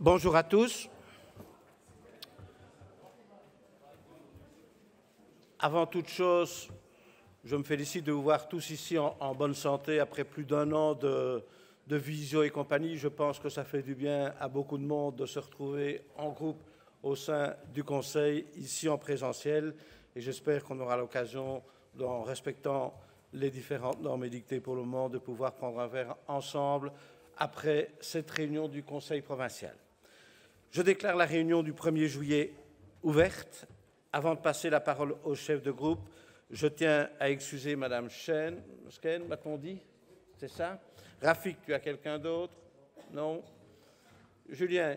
Bonjour à tous. Avant toute chose, je me félicite de vous voir tous ici en bonne santé après plus d'un an de visio et compagnie. Je pense que ça fait du bien à beaucoup de monde de se retrouver en groupe au sein du Conseil, ici en présentiel. Et j'espère qu'on aura l'occasion, en respectant les différentes normes édictées pour le moment, de pouvoir prendre un verre ensemble après cette réunion du Conseil provincial. Je déclare la réunion du 1er juillet ouverte. Avant de passer la parole au chef de groupe, je tiens à excuser Madame Chen, m'a-t-on dit? C'est ça? Rafik, tu as quelqu'un d'autre? Non? Julien?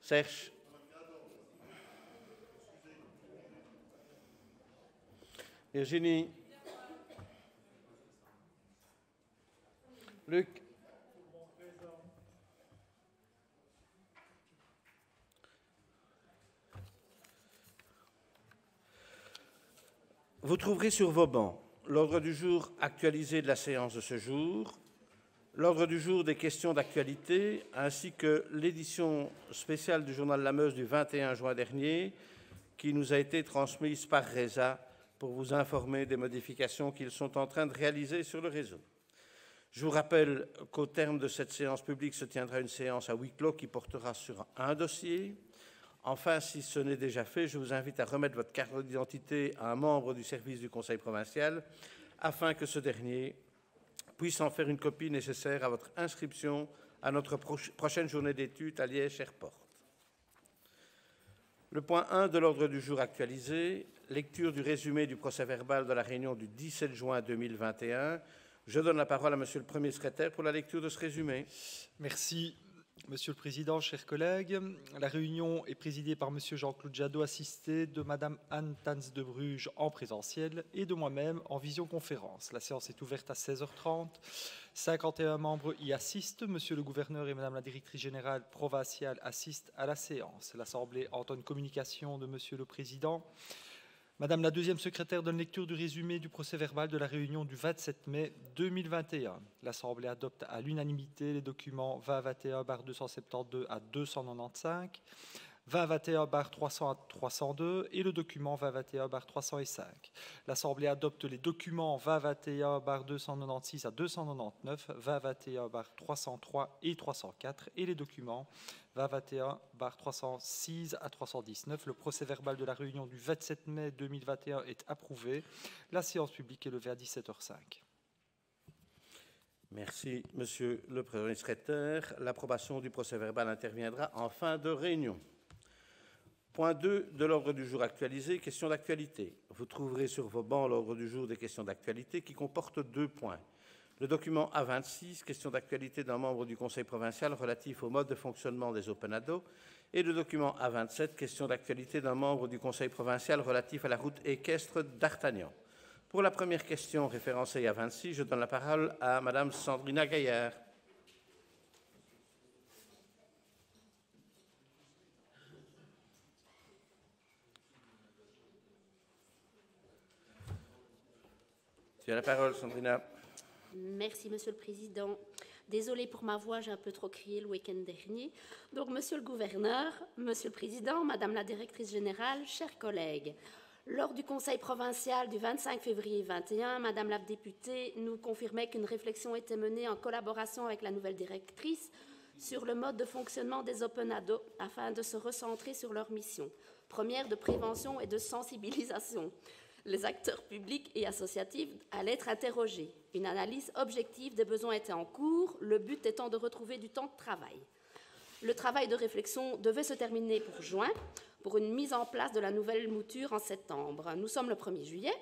Serge? Virginie? Luc? Vous trouverez sur vos bancs l'ordre du jour actualisé de la séance de ce jour, l'ordre du jour des questions d'actualité, ainsi que l'édition spéciale du journal La Meuse du 21 juin dernier, qui nous a été transmise par RESA pour vous informer des modifications qu'ils sont en train de réaliser sur le réseau. Je vous rappelle qu'au terme de cette séance publique se tiendra une séance à huis clos qui portera sur un dossier. Enfin, si ce n'est déjà fait, je vous invite à remettre votre carte d'identité à un membre du service du Conseil provincial afin que ce dernier puisse en faire une copie nécessaire à votre inscription à notre prochaine journée d'études à Liège-Airport. Le point 1 de l'ordre du jour actualisé, lecture du résumé du procès-verbal de la réunion du 17 juin 2021. Je donne la parole à Monsieur le Premier secrétaire pour la lecture de ce résumé. Merci, Monsieur le Président, chers collègues. La réunion est présidée par Monsieur Jean-Claude Jadot, assisté de Madame Anne Tans de Bruges en présentiel et de moi-même en visioconférence. La séance est ouverte à 16h30. 51 membres y assistent. Monsieur le gouverneur et Madame la directrice générale provinciale assistent à la séance. L'Assemblée entend une communication de Monsieur le Président. Madame la deuxième secrétaire donne lecture du résumé du procès-verbal de la réunion du 27 mai 2021. L'Assemblée adopte à l'unanimité les documents 2021/272 à 295, 2021/300 à 302 et le document 2021/305. L'Assemblée adopte les documents 2021/296 à 299, 2021/303 et 304 et les documents 2021/306 à 319. Le procès-verbal de la réunion du 27 mai 2021 est approuvé. La séance publique est levée à 17h05. Merci, Monsieur le Premier secrétaire. L'approbation du procès-verbal interviendra en fin de réunion. Point 2 de l'ordre du jour actualisé, questions d'actualité. Vous trouverez sur vos bancs l'ordre du jour des questions d'actualité qui comporte 2 points. Le document A26, question d'actualité d'un membre du Conseil provincial relatif au mode de fonctionnement des OpenAdo, et le document A27, question d'actualité d'un membre du Conseil provincial relatif à la route équestre d'Artagnan. Pour la première question référencée A26, je donne la parole à Madame Sandrina Gaillard. Tu as la parole, Sandrina. Merci, Monsieur le Président. Désolée pour ma voix, j'ai un peu trop crié le week-end dernier. Donc, Monsieur le Gouverneur, Monsieur le Président, Madame la Directrice Générale, chers collègues, lors du Conseil provincial du 25 février 2021, Madame la députée nous confirmait qu'une réflexion était menée en collaboration avec la nouvelle directrice sur le mode de fonctionnement des OpenAdo afin de se recentrer sur leur mission, première de prévention et de sensibilisation. Les acteurs publics et associatifs allaient être interrogés. Une analyse objective des besoins était en cours, le but étant de retrouver du temps de travail. Le travail de réflexion devait se terminer pour juin, pour une mise en place de la nouvelle mouture en septembre. Nous sommes le 1er juillet.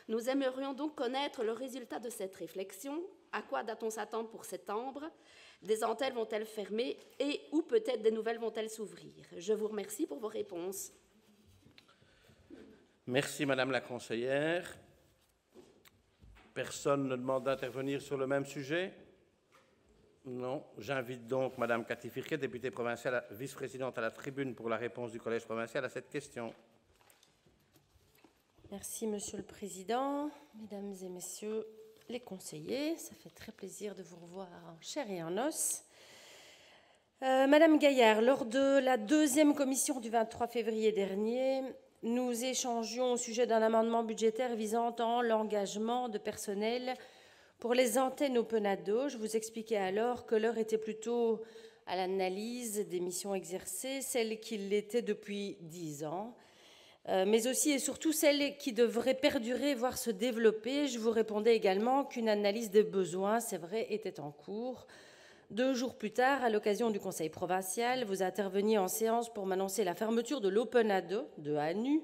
Nous aimerions donc connaître le résultat de cette réflexion. À quoi doit-on s'attendre pour septembre? Des antennes vont-elles fermer et ou peut-être des nouvelles vont-elles s'ouvrir? Je vous remercie pour vos réponses. Merci, Madame la conseillère. Personne ne demande d'intervenir sur le même sujet? Non. J'invite donc Mme Cathy Firket, députée provinciale, vice-présidente à la tribune pour la réponse du Collège provincial à cette question. Merci, Monsieur le Président. Mesdames et Messieurs les conseillers, ça fait très plaisir de vous revoir en chair et en os. Madame Gaillard, lors de la deuxième commission du 23 février dernier, nous échangions au sujet d'un amendement budgétaire visant l'engagement de personnel pour les antennes Openado. Je vous expliquais alors que l'heure était plutôt à l'analyse des missions exercées, celles qui l'étaient depuis 10 ans, mais aussi et surtout celles qui devraient perdurer, voire se développer. Je vous répondais également qu'une analyse des besoins, c'est vrai, était en cours. 2 jours plus tard, à l'occasion du Conseil provincial, vous interveniez en séance pour m'annoncer la fermeture de l'Openado de Hanu.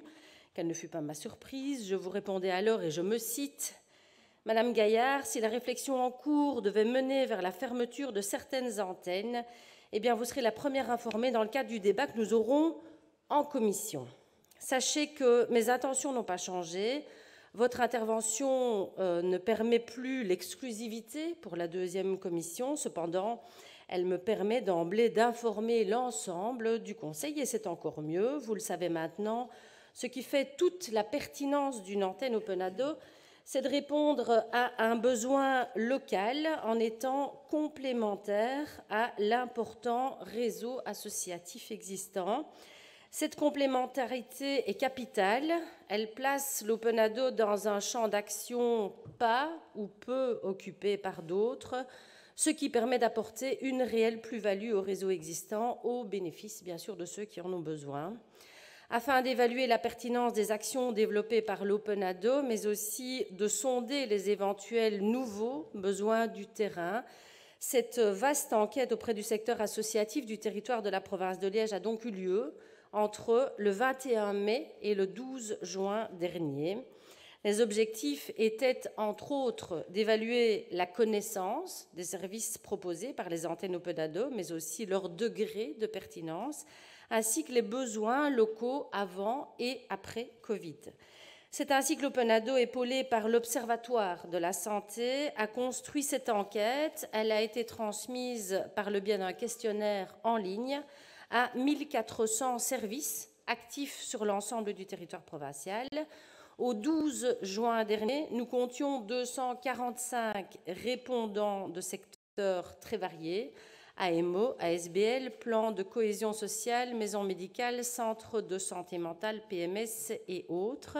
Quelle ne fut pas ma surprise. Je vous répondais alors, et je me cite, « Madame Gaillard, si la réflexion en cours devait mener vers la fermeture de certaines antennes, eh bien, vous serez la première informée dans le cadre du débat que nous aurons en commission. Sachez que mes intentions n'ont pas changé. Votre intervention ne permet plus l'exclusivité pour la deuxième commission. Cependant, elle me permet d'emblée d'informer l'ensemble du Conseil, et c'est encore mieux. Vous le savez maintenant, ce qui fait toute la pertinence d'une antenne Openado, c'est de répondre à un besoin local en étant complémentaire à l'important réseau associatif existant. Cette complémentarité est capitale. Elle place l'Openado dans un champ d'action pas ou peu occupé par d'autres, ce qui permet d'apporter une réelle plus-value au réseau existant, au bénéfice, bien sûr, de ceux qui en ont besoin. Afin d'évaluer la pertinence des actions développées par l'Openado, mais aussi de sonder les éventuels nouveaux besoins du terrain, cette vaste enquête auprès du secteur associatif du territoire de la province de Liège a donc eu lieu entre le 21 mai et le 12 juin dernier. Les objectifs étaient, entre autres, d'évaluer la connaissance des services proposés par les antennes Openado, mais aussi leur degré de pertinence, ainsi que les besoins locaux avant et après Covid. C'est ainsi que l'Openado, épaulé par l'Observatoire de la santé, a construit cette enquête. Elle a été transmise par le biais d'un questionnaire en ligne à 1400 services actifs sur l'ensemble du territoire provincial. Au 12 juin dernier, nous comptions 245 répondants de secteurs très variés, AMO, ASBL, plan de cohésion sociale, maison médicale, centre de santé mentale, PMS et autres.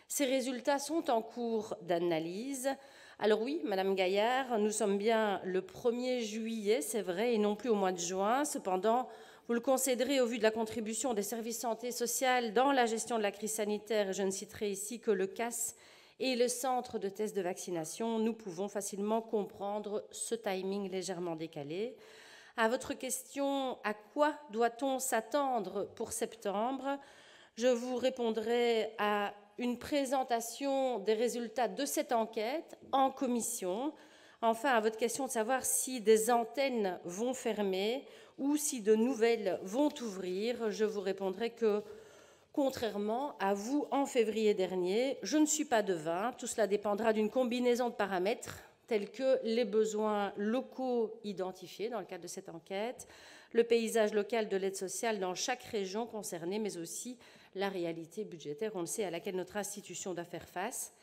Ces résultats sont en cours d'analyse. Alors oui, Madame Gaillard, nous sommes bien le 1er juillet, c'est vrai, et non plus au mois de juin. Cependant, vous le concéderez au vu de la contribution des services santé sociale dans la gestion de la crise sanitaire, je ne citerai ici que le CAS et le centre de tests de vaccination, nous pouvons facilement comprendre ce timing légèrement décalé. À votre question, à quoi doit-on s'attendre pour septembre? Je vous répondrai à une présentation des résultats de cette enquête en commission. Enfin, à votre question de savoir si des antennes vont fermer ou si de nouvelles vont ouvrir, je vous répondrai que, contrairement à vous en février dernier, je ne suis pas devin. Tout cela dépendra d'une combinaison de paramètres tels que les besoins locaux identifiés dans le cadre de cette enquête, le paysage local de l'aide sociale dans chaque région concernée, mais aussi la réalité budgétaire, on le sait, à laquelle notre institution doit faire face.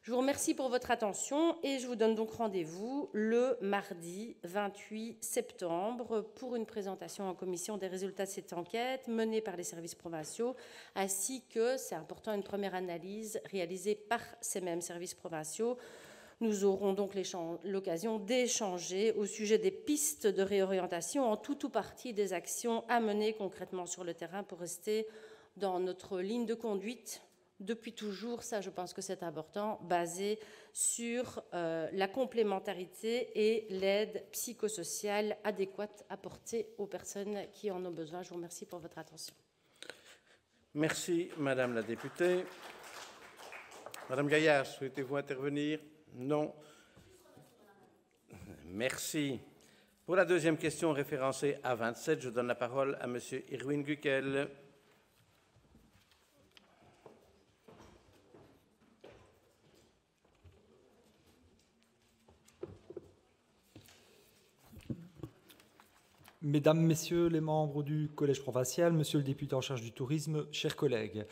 Je vous remercie pour votre attention et je vous donne donc rendez-vous le mardi 28 septembre pour une présentation en commission des résultats de cette enquête menée par les services provinciaux, ainsi que, c'est important, une première analyse réalisée par ces mêmes services provinciaux. Nous aurons donc l'occasion d'échanger au sujet des pistes de réorientation en tout ou partie des actions à mener concrètement sur le terrain pour rester dans notre ligne de conduite depuis toujours, ça je pense que c'est important, basé sur la complémentarité et l'aide psychosociale adéquate apportée aux personnes qui en ont besoin. Je vous remercie pour votre attention. Merci, Madame la députée. Madame Gaillard, souhaitez-vous intervenir? Non. Merci. Pour la deuxième question référencée à 27, je donne la parole à Monsieur Irwin Guckel. Mesdames, Messieurs les membres du Collège provincial, Monsieur le député en charge du tourisme, chers collègues,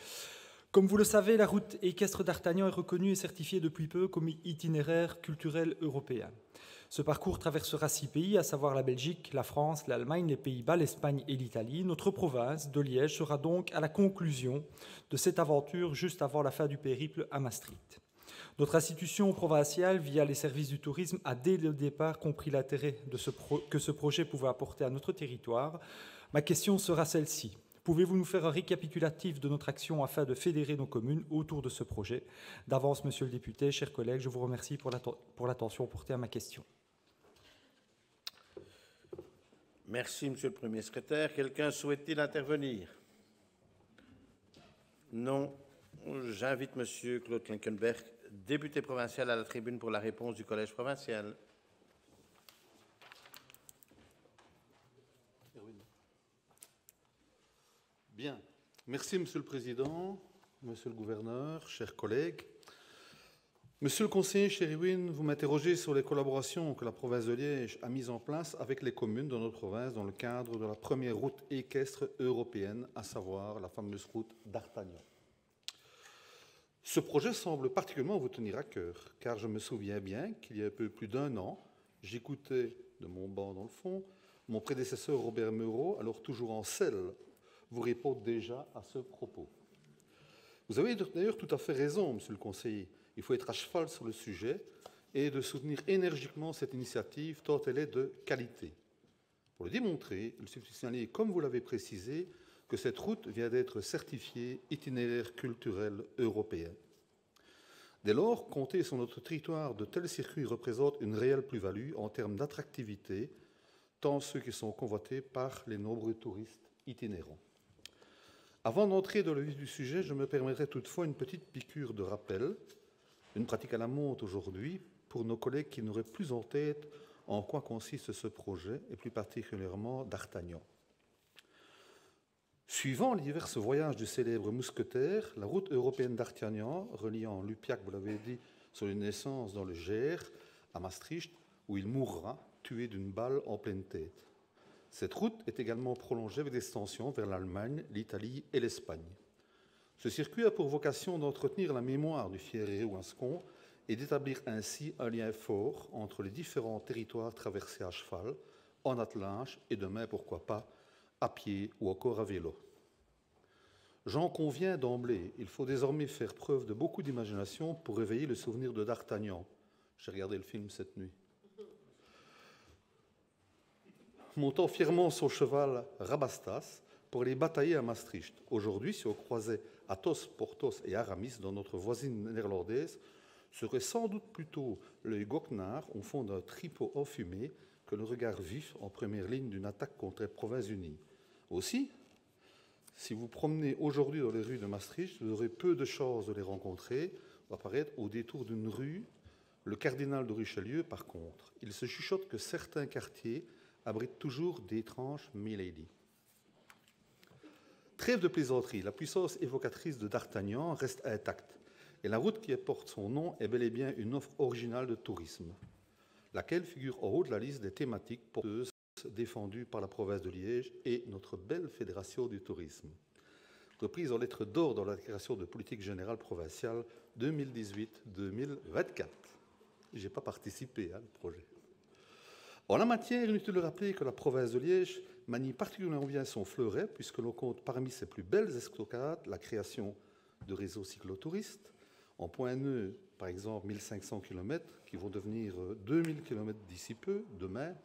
comme vous le savez, la route équestre d'Artagnan est reconnue et certifiée depuis peu comme itinéraire culturel européen. Ce parcours traversera 6 pays, à savoir la Belgique, la France, l'Allemagne, les Pays-Bas, l'Espagne et l'Italie. Notre province de Liège sera donc à la conclusion de cette aventure juste avant la fin du périple à Maastricht. Notre institution provinciale, via les services du tourisme, a dès le départ compris l'intérêt que ce projet pouvait apporter à notre territoire. Ma question sera celle-ci. Pouvez-vous nous faire un récapitulatif de notre action afin de fédérer nos communes autour de ce projet? D'avance, Monsieur le député, chers collègues, je vous remercie pour l'attention portée à ma question. Merci, Monsieur le Premier secrétaire. Quelqu'un souhaite-t-il intervenir? Non. J'invite Monsieur Claude Klinkenberg, député provincial, à la tribune pour la réponse du Collège provincial. Bien. Merci, Monsieur le Président, Monsieur le Gouverneur, chers collègues. Monsieur le conseiller Chérywin, vous m'interrogez sur les collaborations que la province de Liège a mises en place avec les communes de notre province dans le cadre de la première route équestre européenne, à savoir la fameuse route d'Artagnan. Ce projet semble particulièrement vous tenir à cœur, car je me souviens bien qu'il y a un peu plus d'1 an, j'écoutais de mon banc dans le fond mon prédécesseur Robert Meurot, alors toujours en selle, vous répondre déjà à ce propos. Vous avez d'ailleurs tout à fait raison, Monsieur le conseiller. Il faut être à cheval sur le sujet et de soutenir énergiquement cette initiative, tant elle est de qualité. Pour le démontrer, il suffit de signaler, comme vous l'avez précisé, que cette route vient d'être certifiée itinéraire culturel européen. Dès lors, compter sur notre territoire de tels circuits représente une réelle plus-value en termes d'attractivité, tant ceux qui sont convoités par les nombreux touristes itinérants. Avant d'entrer dans le vif du sujet, je me permettrai toutefois une petite piqûre de rappel, une pratique à la mode aujourd'hui pour nos collègues qui n'auraient plus en tête en quoi consiste ce projet, et plus particulièrement d'Artagnan. Suivant les divers voyages du célèbre mousquetaire, la route européenne d'Artagnan, reliant Lupiac, vous l'avez dit, sur une naissance dans le Gers, à Maastricht, où il mourra, tué d'une balle en pleine tête. Cette route est également prolongée avec des extensions vers l'Allemagne, l'Italie et l'Espagne. Ce circuit a pour vocation d'entretenir la mémoire du fier héros gascon et d'établir ainsi un lien fort entre les différents territoires traversés à cheval, en attelage et demain, pourquoi pas, à pied ou encore à vélo. J'en conviens d'emblée, il faut désormais faire preuve de beaucoup d'imagination pour réveiller le souvenir de d'Artagnan. J'ai regardé le film cette nuit. Montant fièrement son cheval Rabastas pour les batailler à Maastricht. Aujourd'hui, si on croisait Athos, Porthos et Aramis dans notre voisine néerlandaise, serait sans doute plutôt l'œil goguenard au fond d'un tripot enfumé que le regard vif en première ligne d'une attaque contre les Provinces unies. Aussi, si vous promenez aujourd'hui dans les rues de Maastricht, vous aurez peu de chances de les rencontrer, apparaître au détour d'une rue. Le cardinal de Richelieu, par contre, il se chuchote que certains quartiers abritent toujours d'étranges milady. Trêve de plaisanterie, la puissance évocatrice de d'Artagnan reste intacte, et la route qui porte son nom est bel et bien une offre originale de tourisme, laquelle figure en haut de la liste des thématiques porteuses défendues par la province de Liège et notre belle fédération du tourisme, reprise en lettres d'or dans la déclaration de politique générale provinciale 2018-2024. Je n'ai pas participé à le projet. En la matière, inutile de rappeler que la province de Liège manie particulièrement bien son fleuret, puisque l'on compte parmi ses plus belles estocades la création de réseaux cyclotouristes, en point nœud, par exemple, 1500 km, qui vont devenir 2000 km d'ici peu, demain,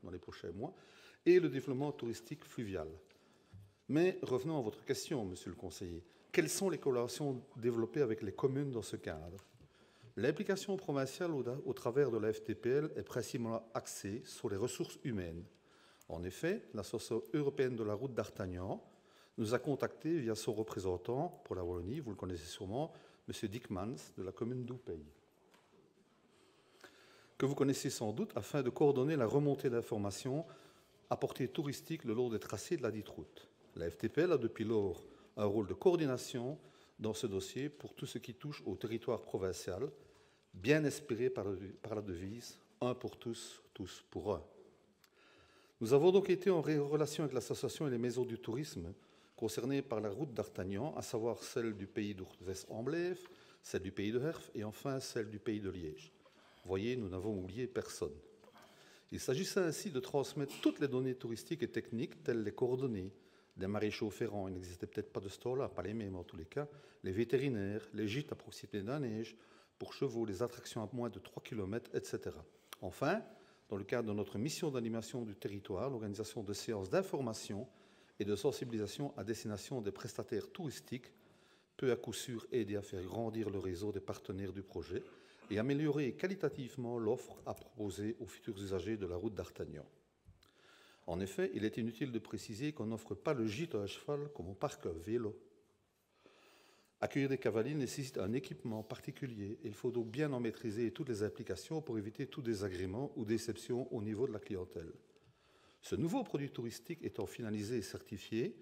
dans les prochains mois, et le développement touristique fluvial. Mais revenons à votre question, monsieur le conseiller. Quelles sont les collaborations développées avec les communes dans ce cadre? L'implication provinciale au travers de la FTPL est principalement axée sur les ressources humaines. En effet, l'Association européenne de la route d'Artagnan nous a contactés via son représentant pour la Wallonie, vous le connaissez sûrement, M. Dickmans de la commune d'Oupey, que vous connaissez sans doute, afin de coordonner la remontée d'informations à portée touristique le long des tracés de la dite route. La FTPL a depuis lors un rôle de coordination dans ce dossier pour tout ce qui touche au territoire provincial, bien inspiré par la devise « un pour tous, tous pour un ». Nous avons donc été en relation avec l'association et les maisons du tourisme concernées par la route d'Artagnan, à savoir celle du pays d'Ourthes-en-Blève, celle du pays de Herf et enfin celle du pays de Liège. Vous voyez, nous n'avons oublié personne. Il s'agissait ainsi de transmettre toutes les données touristiques et techniques, telles les coordonnées des maréchaux ferrants, il n'existait peut-être pas de ce temps-là, pas les mêmes en tous les cas, les vétérinaires, les gîtes à proximité de la neige, pour chevaux, les attractions à moins de 3 km, etc. Enfin, dans le cadre de notre mission d'animation du territoire, l'organisation de séances d'information et de sensibilisation à destination des prestataires touristiques peut à coup sûr aider à faire grandir le réseau des partenaires du projet et améliorer qualitativement l'offre à proposer aux futurs usagers de la route d'Artagnan. En effet, il est inutile de préciser qu'on n'offre pas le gîte à cheval comme on parque un vélo. Accueillir des cavaliers nécessite un équipement particulier et il faut donc bien en maîtriser toutes les implications pour éviter tout désagrément ou déception au niveau de la clientèle. Ce nouveau produit touristique étant finalisé et certifié,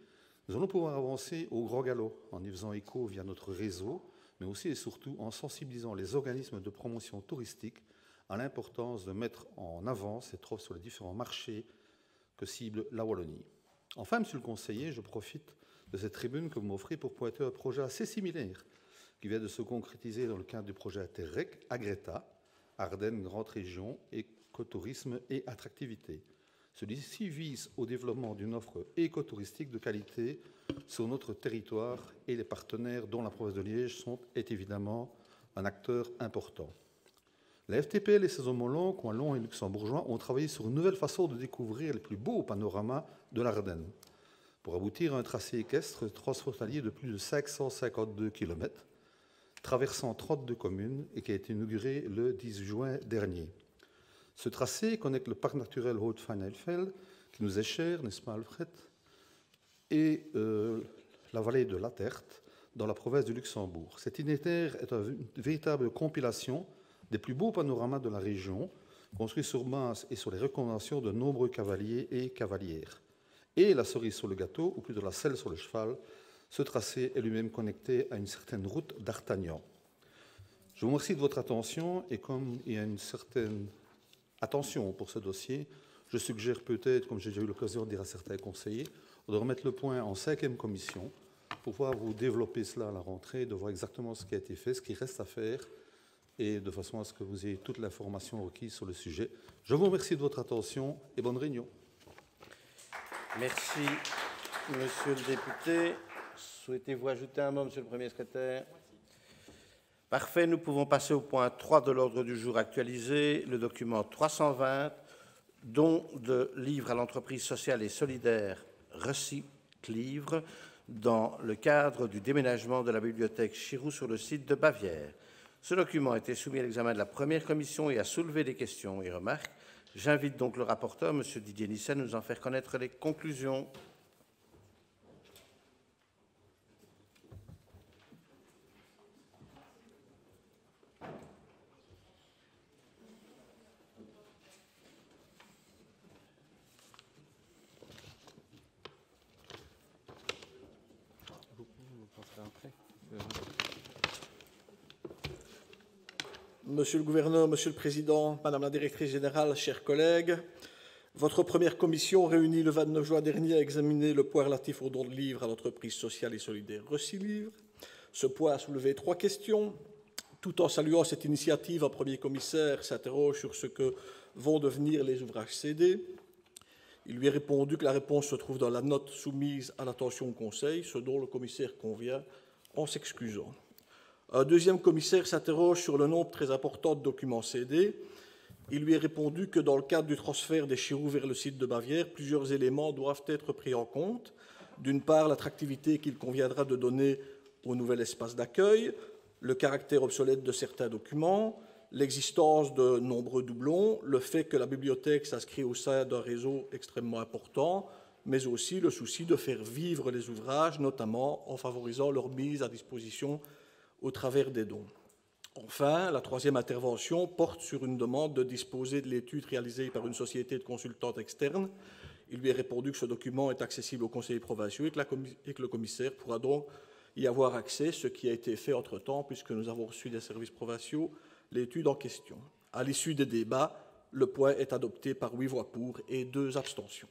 nous allons pouvoir avancer au grand galop en y faisant écho via notre réseau, mais aussi et surtout en sensibilisant les organismes de promotion touristique à l'importance de mettre en avant cette offre sur les différents marchés que cible la Wallonie. Enfin, Monsieur le Conseiller, je profite de cette tribune que vous m'offrez pour pointer un projet assez similaire qui vient de se concrétiser dans le cadre du projet Interreg, Agreta, Ardennes, Grande Région, écotourisme et attractivité. Celui-ci vise au développement d'une offre écotouristique de qualité sur notre territoire et les partenaires dont la province de Liège est évidemment un acteur important. La FTPL et ses homologues, wallons et luxembourgeois, ont travaillé sur une nouvelle façon de découvrir les plus beaux panoramas de l'Ardenne pour aboutir à un tracé équestre transfrontalier de plus de 552 km, traversant 32 communes et qui a été inauguré le 10 juin dernier. Ce tracé connecte le parc naturel Haute-Fain-Eilfeld, qui nous est cher, n'est-ce pas Alfred, et la vallée de Laterte, dans la province du Luxembourg. Cet itinéraire est une véritable compilation des plus beaux panoramas de la région, construit sur base et sur les recommandations de nombreux cavaliers et cavalières. Et la cerise sur le gâteau, ou plutôt la selle sur le cheval, ce tracé est lui-même connecté à une certaine route d'Artagnan. Je vous remercie de votre attention, et comme il y a une certaine attention pour ce dossier, je suggère peut-être, comme j'ai déjà eu l'occasion de dire à certains conseillers, de remettre le point en 5e commission pour pouvoir vous développer cela à la rentrée, de voir exactement ce qui a été fait, ce qui reste à faire, et de façon à ce que vous ayez toute l'information requise sur le sujet. Je vous remercie de votre attention et bonne réunion. Merci, Monsieur le député. Souhaitez-vous ajouter un mot, Monsieur le Premier secrétaire? Parfait, nous pouvons passer au point 3 de l'ordre du jour actualisé, le document 320, don de livres à l'entreprise sociale et solidaire Recyclivre dans le cadre du déménagement de la bibliothèque Chirou sur le site de Bavière. Ce document a été soumis à l'examen de la première commission et a soulevé des questions et remarques. J'invite donc le rapporteur, M. Didier Nissen, à nous en faire connaître les conclusions. Monsieur le gouverneur, Monsieur le Président, Madame la Directrice générale, chers collègues, votre première commission, réunie le 29 juin dernier, a examiné le point relatif au don de livres à l'entreprise sociale et solidaire Recyclivre. Ce point a soulevé 3 questions. Tout en saluant cette initiative, un premier commissaire s'interroge sur ce que vont devenir les ouvrages cédés. Il lui est répondu que la réponse se trouve dans la note soumise à l'attention du Conseil, ce dont le commissaire convient en s'excusant. Un deuxième commissaire s'interroge sur le nombre très important de documents cédés. Il lui est répondu que dans le cadre du transfert des Chirou vers le site de Bavière, plusieurs éléments doivent être pris en compte. D'une part, l'attractivité qu'il conviendra de donner au nouvel espace d'accueil, le caractère obsolète de certains documents, l'existence de nombreux doublons, le fait que la bibliothèque s'inscrit au sein d'un réseau extrêmement important, mais aussi le souci de faire vivre les ouvrages, notamment en favorisant leur mise à disposition au travers des dons. Enfin, la troisième intervention porte sur une demande de disposer de l'étude réalisée par une société de consultants externes. Il lui est répondu que ce document est accessible aux conseillers provinciaux et que le commissaire pourra donc y avoir accès, ce qui a été fait entre-temps, puisque nous avons reçu des services provinciaux l'étude en question. À l'issue des débats, Le point est adopté par 8 voix pour et 2 abstentions.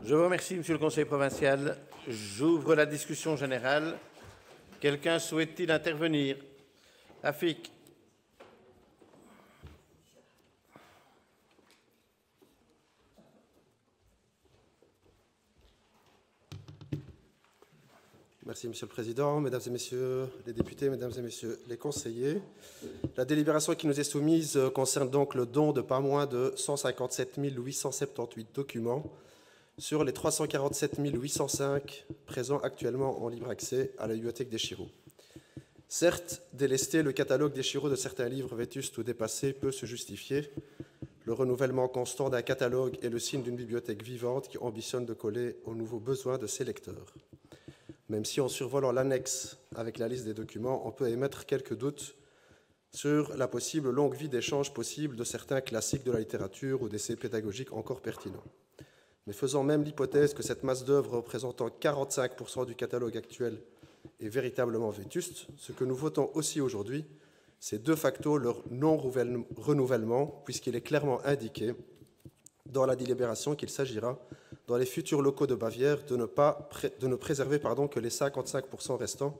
Je vous remercie, Monsieur le Conseiller provincial. J'ouvre la discussion générale. Quelqu'un souhaite-t-il intervenir? Afik. Merci, Monsieur le Président, Mesdames et Messieurs les députés, Mesdames et Messieurs les conseillers. La délibération qui nous est soumise concerne donc le don de pas moins de 157 878 documents sur les 347 805 présents actuellement en libre accès à la bibliothèque d'Échirou. Certes, délester le catalogue d'Échirou de certains livres vétustes ou dépassés peut se justifier. Le renouvellement constant d'un catalogue est le signe d'une bibliothèque vivante qui ambitionne de coller aux nouveaux besoins de ses lecteurs. Même si en survolant l'annexe avec la liste des documents, on peut émettre quelques doutes sur la possible longue vie d'échange possible de certains classiques de la littérature ou d'essais pédagogiques encore pertinents. Mais faisant même l'hypothèse que cette masse d'œuvres représentant 45% du catalogue actuel est véritablement vétuste, ce que nous votons aussi aujourd'hui, c'est de facto leur non-renouvellement, puisqu'il est clairement indiqué dans la délibération qu'il s'agira, dans les futurs locaux de Bavière, de ne préserver que les 55% restants,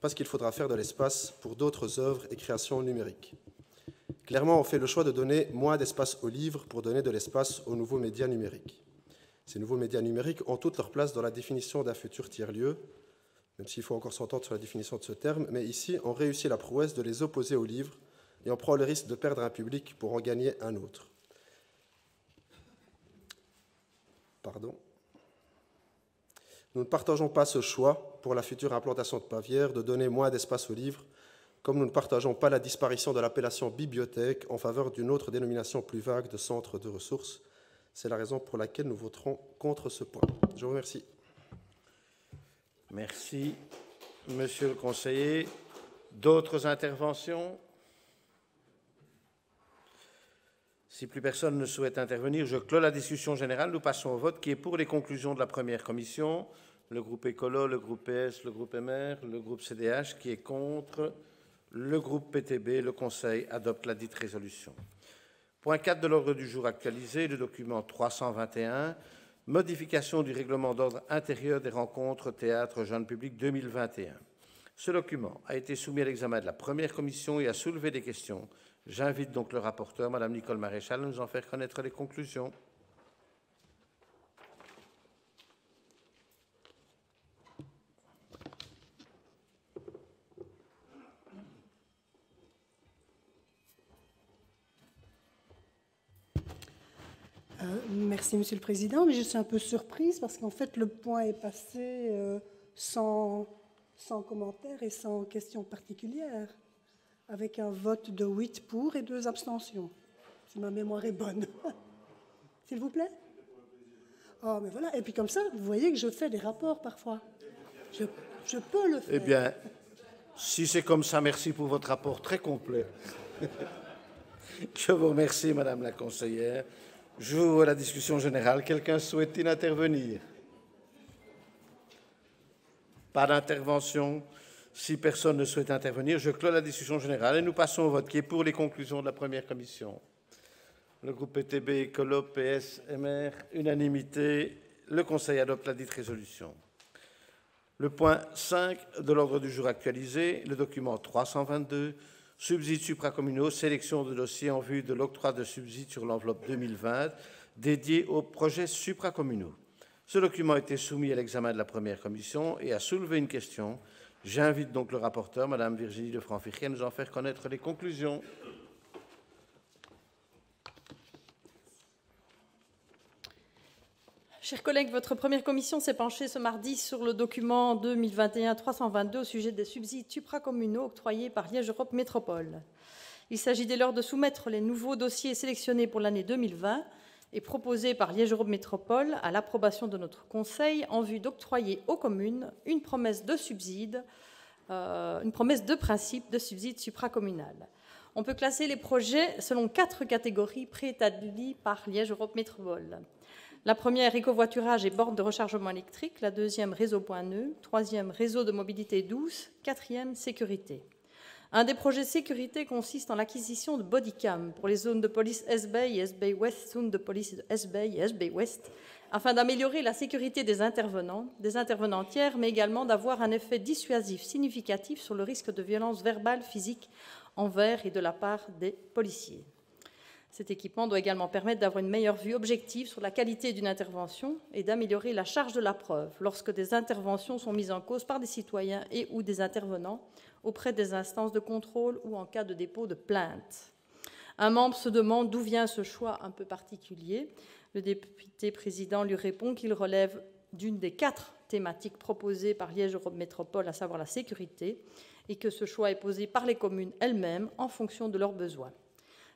parce qu'il faudra faire de l'espace pour d'autres œuvres et créations numériques. Clairement, on fait le choix de donner moins d'espace aux livres pour donner de l'espace aux nouveaux médias numériques. Ces nouveaux médias numériques ont toute leur place dans la définition d'un futur tiers-lieu, même s'il faut encore s'entendre sur la définition de ce terme, mais ici, on réussit la prouesse de les opposer aux livres et on prend le risque de perdre un public pour en gagner un autre. Nous ne partageons pas ce choix pour la future implantation de Bavière de donner moins d'espace aux livres, comme nous ne partageons pas la disparition de l'appellation bibliothèque en faveur d'une autre dénomination plus vague de centre de ressources. C'est la raison pour laquelle nous voterons contre ce point. Je vous remercie. Merci, Monsieur le conseiller. D'autres interventions? Si plus personne ne souhaite intervenir, je clôt la discussion générale. Nous passons au vote qui est pour les conclusions de la première commission. Le groupe Écolo, le groupe PS, le groupe MR, le groupe CDH, qui est contre, le groupe PTB. Le Conseil adopte la dite résolution. Point 4 de l'ordre du jour actualisé, le document 321, modification du règlement d'ordre intérieur des rencontres théâtre jeune public 2021. Ce document a été soumis à l'examen de la première commission et a soulevé des questions. J'invite donc le rapporteur, Mme Nicole Maréchal, à nous en faire connaître les conclusions. Merci, Monsieur le Président, mais je suis un peu surprise parce qu'en fait, le point est passé sans commentaire et sans question particulière, avec un vote de 8 pour et 2 abstentions, si ma mémoire est bonne. S'il vous plaît? Oh, mais voilà. Et puis comme ça, vous voyez que je fais des rapports parfois. Je peux le faire. Eh bien, si c'est comme ça, merci pour votre rapport très complet. Je vous remercie, Madame la conseillère. J'ouvre la discussion générale. Quelqu'un souhaite-t-il intervenir? Pas d'intervention. Si personne ne souhaite intervenir, je clôt la discussion générale et nous passons au vote qui est pour les conclusions de la première commission. Le groupe PTB, Écolo, PS, MR, unanimité. Le Conseil adopte la dite résolution. Le point 5 de l'ordre du jour actualisé, le document 322, subsides supracommunaux, sélection de dossiers en vue de l'octroi de subsides sur l'enveloppe 2020 dédiée aux projets supracommunaux. Ce document a été soumis à l'examen de la première commission et a soulevé une question. J'invite donc le rapporteur, Mme Virginie de Franck-Fichet, à nous en faire connaître les conclusions. Chers collègues, votre première commission s'est penchée ce mardi sur le document 2021-322 au sujet des subsides supracommunaux octroyés par Liège Europe Métropole. Il s'agit dès lors de soumettre les nouveaux dossiers sélectionnés pour l'année 2020 et proposés par Liège Europe Métropole à l'approbation de notre Conseil en vue d'octroyer aux communes une promesse de subside, une promesse de principe de subside supracommunal. On peut classer les projets selon 4 catégories préétablies par Liège Europe Métropole. La première, écovoiturage et bornes de rechargement électrique. La deuxième, réseau point nœud. Troisième, réseau de mobilité douce. Quatrième, sécurité. Un des projets de sécurité consiste en l'acquisition de bodycam pour les zones de police S-Bay et S-Bay West, zones de police de S-Bay et S-Bay West, afin d'améliorer la sécurité des intervenantières, mais également d'avoir un effet dissuasif significatif sur le risque de violence verbale, physique envers et de la part des policiers. Cet équipement doit également permettre d'avoir une meilleure vue objective sur la qualité d'une intervention et d'améliorer la charge de la preuve lorsque des interventions sont mises en cause par des citoyens et ou des intervenants auprès des instances de contrôle ou en cas de dépôt de plainte. Un membre se demande d'où vient ce choix un peu particulier. Le député président lui répond qu'il relève d'une des 4 thématiques proposées par Liège Europe Métropole, à savoir la sécurité, et que ce choix est posé par les communes elles-mêmes en fonction de leurs besoins.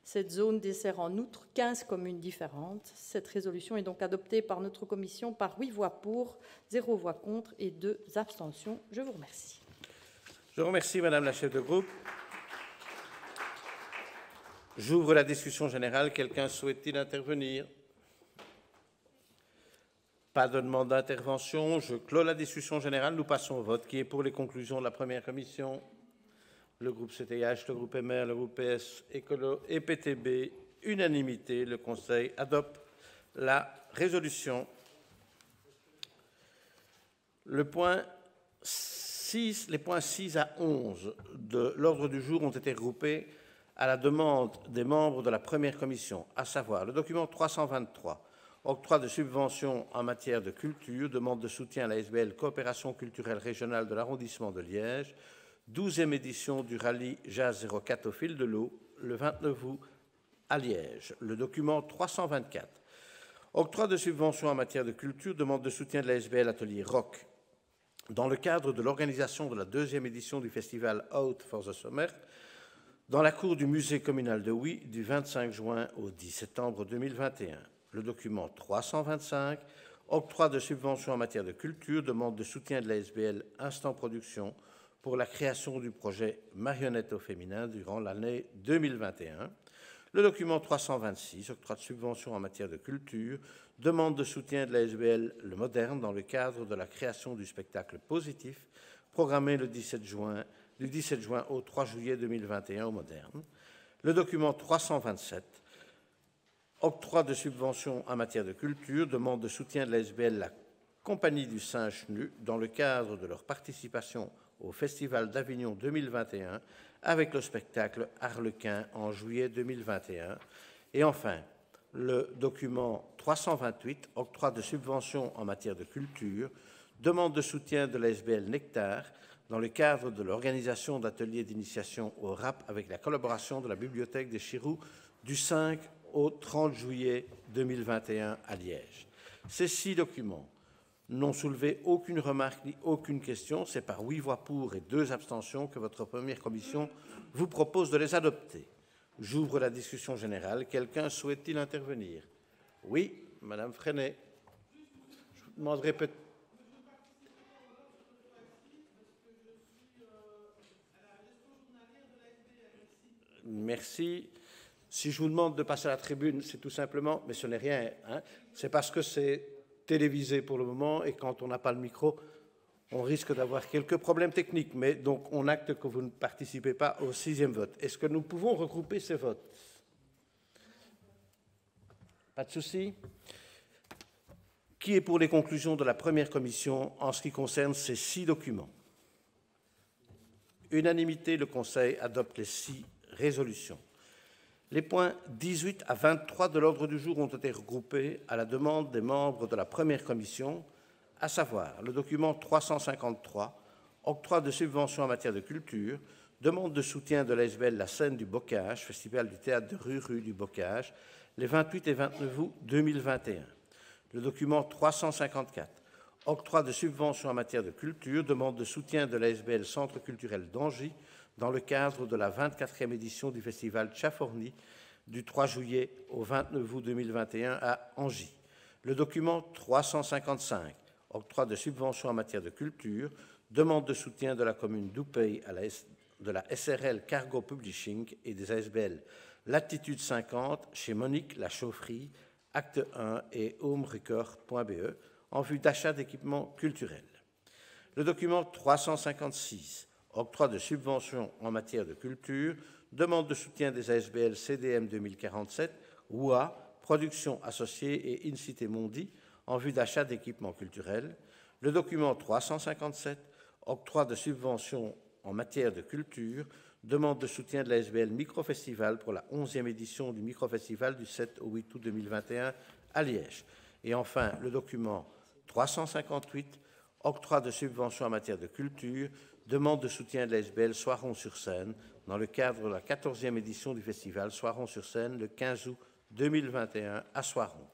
Cette zone dessert en outre 15 communes différentes. Cette résolution est donc adoptée par notre commission par 8 voix pour, 0 voix contre et 2 abstentions. Je vous remercie. Je vous remercie, Madame la chef de groupe. J'ouvre la discussion générale. Quelqu'un souhaite-t-il intervenir? Pas de demande d'intervention. Je clôt la discussion générale. Nous passons au vote. Qui est pour les conclusions de la première commission? Le groupe CTH, le groupe MR, le groupe PS, Écolo et PTB. Unanimité. Le Conseil adopte la résolution. Les points 6 à 11 de l'ordre du jour ont été regroupés à la demande des membres de la première commission, à savoir le document 323, octroi de subventions en matière de culture, demande de soutien à la SBL Coopération culturelle régionale de l'arrondissement de Liège, 12e édition du rallye Jazz 04 au fil de l'eau, le 29 août à Liège. Le document 324, octroi de subventions en matière de culture, demande de soutien de la SBL Atelier Rock, dans le cadre de l'organisation de la 2e édition du festival Out for the Summer, dans la cour du musée communal de Huy du 25 juin au 10 septembre 2021. Le document 325, octroi de subventions en matière de culture, demande de soutien de la SBL Instant Production pour la création du projet Marionnette au féminin durant l'année 2021. Le document 326, octroi de subventions en matière de culture, demande de soutien de la SBL Le Moderne dans le cadre de la création du spectacle Positif, programmé du 17 juin au 3 juillet 2021 au Moderne. Le document 327, octroi de subventions en matière de culture, demande de soutien de la SBL La Compagnie du Singe Nu dans le cadre de leur participation au Festival d'Avignon 2021 avec le spectacle Harlequin en juillet 2021. Et enfin, le document 328, octroi de subventions en matière de culture, demande de soutien de la SBL Nectar dans le cadre de l'organisation d'ateliers d'initiation au rap avec la collaboration de la Bibliothèque des Chirous du 5 au 30 juillet 2021 à Liège. Ces 6 documents n'ont soulevé aucune remarque ni aucune question. C'est par 8 voix pour et 2 abstentions que votre première commission vous propose de les adopter. J'ouvre la discussion générale. Quelqu'un souhaite-t-il intervenir? Oui, Madame Freinet. Je vous demanderai peut-être... Merci. Si je vous demande de passer à la tribune, c'est tout simplement, mais ce n'est rien, hein, c'est parce que c'est télévisé pour le moment et quand on n'a pas le micro, on risque d'avoir quelques problèmes techniques. Mais donc, on acte que vous ne participez pas au 6e vote. Est-ce que nous pouvons regrouper ces votes? Pas de souci. Qui est pour les conclusions de la première commission en ce qui concerne ces 6 documents? Unanimité, le Conseil adopte les 6 résolutions. Les points 18 à 23 de l'ordre du jour ont été regroupés à la demande des membres de la première commission, à savoir le document 353, octroi de subventions en matière de culture, demande de soutien de l'ASBL La Scène du Bocage, festival du théâtre de rue du Bocage, les 28 et 29 août 2021. Le document 354, octroi de subventions en matière de culture, demande de soutien de l'ASBL Centre culturel d'Angy, dans le cadre de la 24e édition du festival Tchaforny du 3 juillet au 29 août 2021 à Angy. Le document 355, octroi de subventions en matière de culture, demande de soutien de la commune d'Oupey de la SRL Cargo Publishing et des ASBL Latitude 50 chez Monique La Chaufferie, Acte 1 et homerecord.be en vue d'achat d'équipements culturels. Le document 356, octroi de subventions en matière de culture, demande de soutien des ASBL CDM 2047, OUA, production associée et Incité Mondi, en vue d'achat d'équipements culturels. Le document 357, octroi de subventions en matière de culture, demande de soutien de l'ASBL Microfestival pour la 11e édition du Microfestival du 7 au 8 août 2021 à Liège. Et enfin, le document 358, octroi de subventions en matière de culture, demande de soutien de l'ASBL Soiron-sur-Seine dans le cadre de la 14e édition du festival Soiron-sur-Seine le 15 août 2021 à Soiron.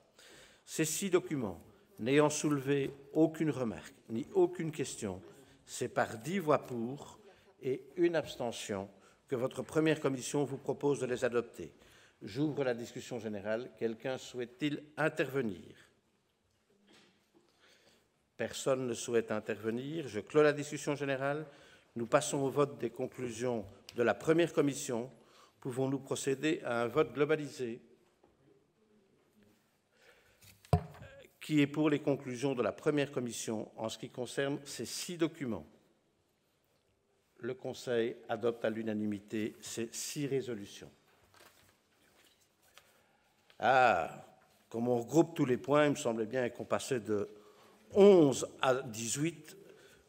Ces 6 documents, n'ayant soulevé aucune remarque ni aucune question, c'est par 10 voix pour et une abstention que votre première commission vous propose de les adopter. J'ouvre la discussion générale. Quelqu'un souhaite-t-il intervenir? Personne ne souhaite intervenir. Je clos la discussion générale. Nous passons au vote des conclusions de la première commission. Pouvons-nous procéder à un vote globalisé? Qui est pour les conclusions de la première commission en ce qui concerne ces 6 documents? Le Conseil adopte à l'unanimité ces 6 résolutions. Comme on regroupe tous les points, il me semblait bien qu'on passait de 11 à 18.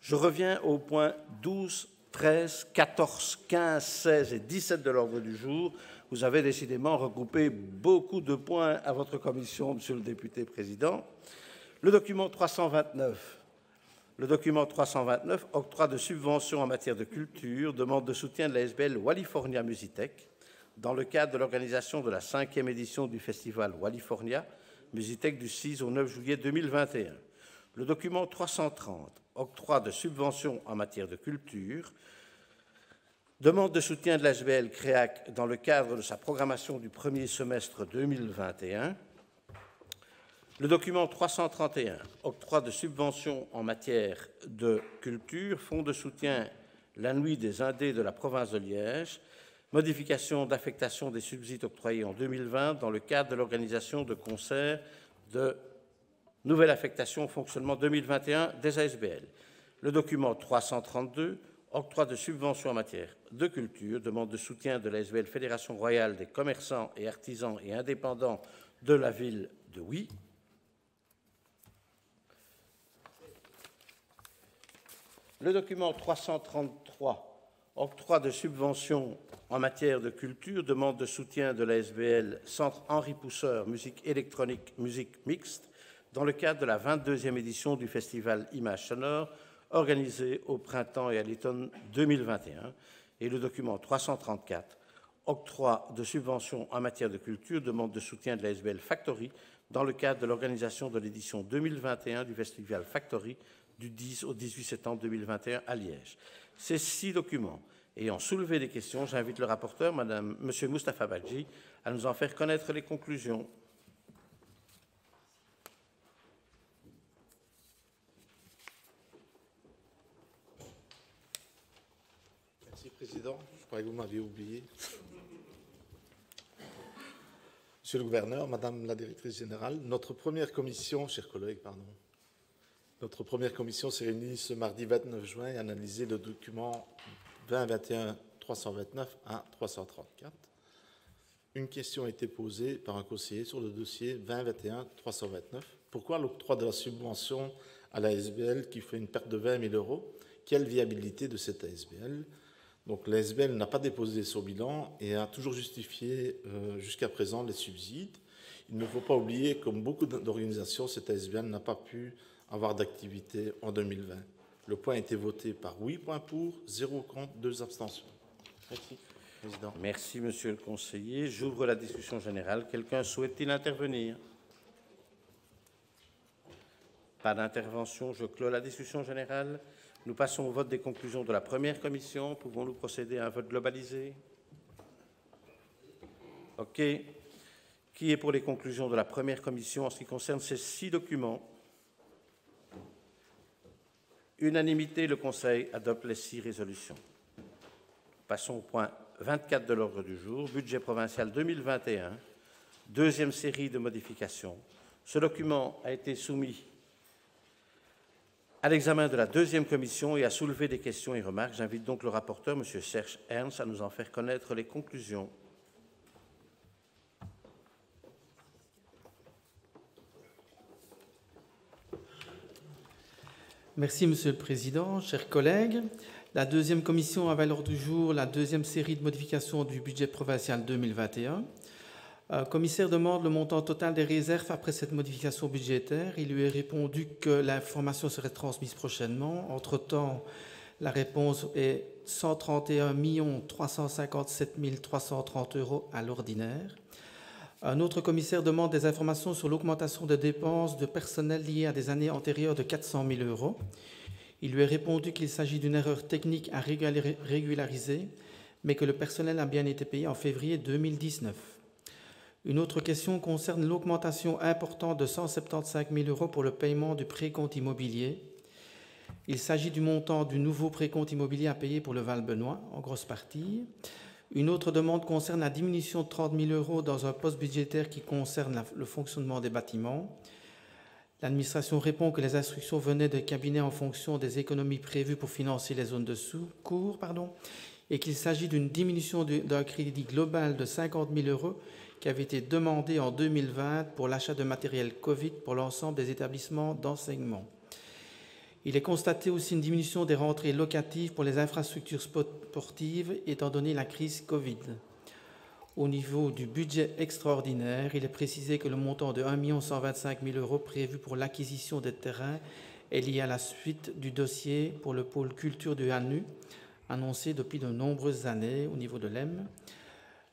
Je reviens aux points 12, 13, 14, 15, 16 et 17 de l'ordre du jour. Vous avez décidément regroupé beaucoup de points à votre commission, Monsieur le député président. Le document 329. Le document 329, octroi de subventions en matière de culture, demande de soutien de l'ASBL Wallifornia Musitech dans le cadre de l'organisation de la 5e édition du festival Wallifornia Musitech du 6 au 9 juillet 2021. Le document 330, octroi de subventions en matière de culture, demande de soutien de l'ASBL CREAC dans le cadre de sa programmation du premier semestre 2021. Le document 331, octroi de subventions en matière de culture, fonds de soutien la nuit des Indés de la province de Liège, modification d'affectation des subsides octroyés en 2020 dans le cadre de l'organisation de concerts de nouvelle affectation au fonctionnement 2021 des ASBL. Le document 332, octroi de subventions en matière de culture, demande de soutien de l'ASBL Fédération royale des commerçants et artisans et indépendants de la ville de Huy. Le document 333, octroi de subventions en matière de culture, demande de soutien de l'ASBL Centre Henri Pousseur, musique électronique, musique mixte, dans le cadre de la 22e édition du festival Images sonores, organisé au printemps et à l'automne 2021. Et le document 334, octroi de subventions en matière de culture, demande de soutien de l'ASBL Factory, dans le cadre de l'organisation de l'édition 2021 du festival Factory, du 10 au 18 septembre 2021 à Liège. Ces 6 documents ayant soulevé des questions, j'invite le rapporteur, M. Moustapha Badji, à nous en faire connaître les conclusions. Merci, Président. Je croyais que vous m'aviez oublié. Monsieur le gouverneur, Madame la directrice générale, notre première commission, chers collègues, notre première commission s'est réunie ce mardi 29 juin et a analysé le document 2021-329 à 334. Une question a été posée par un conseiller sur le dossier 2021-329. Pourquoi l'octroi de la subvention à la ASBL qui fait une perte de 20 000 €? Quelle viabilité de cette ASBL? Donc l'ASBL n'a pas déposé son bilan et a toujours justifié jusqu'à présent les subsides. Il ne faut pas oublier, comme beaucoup d'organisations, cette ASBL n'a pas pu avoir d'activité en 2020. Le point a été voté par 8 points pour, 0 contre, 2 abstentions. Merci, Président. Merci, Monsieur le conseiller. J'ouvre la discussion générale. Quelqu'un souhaite-t-il intervenir? Pas d'intervention. Je clôt la discussion générale. Nous passons au vote des conclusions de la première commission. Pouvons-nous procéder à un vote globalisé? OK. Qui est pour les conclusions de la première commission en ce qui concerne ces 6 documents? Unanimité, le Conseil adopte les 6 résolutions. Passons au point 24 de l'ordre du jour, budget provincial 2021, deuxième série de modifications. Ce document a été soumis à l'examen de la deuxième commission et à soulever des questions et remarques. J'invite donc le rapporteur, M. Serge Ernst, à nous en faire connaître les conclusions. Merci, Monsieur le Président. Chers collègues, la deuxième commission avait à l'ordre du jour la deuxième série de modifications du budget provincial 2021. Le commissaire demande le montant total des réserves après cette modification budgétaire. Il lui est répondu que l'information serait transmise prochainement. Entre-temps, la réponse est 131 357 330 € à l'ordinaire. Un autre commissaire demande des informations sur l'augmentation des dépenses de personnel liées à des années antérieures de 400 000 €. Il lui est répondu qu'il s'agit d'une erreur technique à régulariser, mais que le personnel a bien été payé en février 2019. Une autre question concerne l'augmentation importante de 175 000 € pour le paiement du précompte immobilier. Il s'agit du montant du nouveau précompte immobilier à payer pour le Val-Benoît, en grosse partie. Une autre demande concerne la diminution de 30 000 € dans un poste budgétaire qui concerne le fonctionnement des bâtiments. L'administration répond que les instructions venaient des cabinets en fonction des économies prévues pour financer les zones de secours, et qu'il s'agit d'une diminution d'un crédit global de 50 000 € qui avait été demandé en 2020 pour l'achat de matériel Covid pour l'ensemble des établissements d'enseignement. Il est constaté aussi une diminution des rentrées locatives pour les infrastructures sportives étant donné la crise Covid. Au niveau du budget extraordinaire, il est précisé que le montant de 1 125 000 € prévu pour l'acquisition des terrains est lié à la suite du dossier pour le pôle culture du HANU, annoncé depuis de nombreuses années au niveau de l'EM.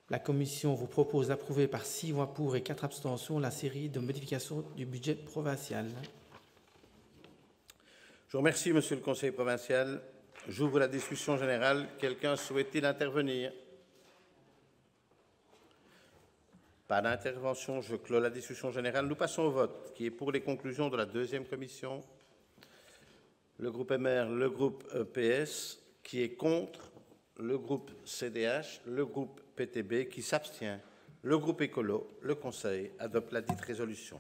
La Commission vous propose d'approuver par 6 voix pour et 4 abstentions la série de modifications du budget provincial. Je vous remercie, Monsieur le Conseiller provincial. J'ouvre la discussion générale. Quelqu'un souhaite-t-il intervenir? Pas d'intervention. Je clôt la discussion générale. Nous passons au vote. Qui est pour les conclusions de la deuxième commission? Le groupe MR, le groupe EPS. Qui est contre? Le groupe CDH, le groupe PTB. Qui s'abstient? Le groupe Écolo. Le Conseil adopte la dite résolution.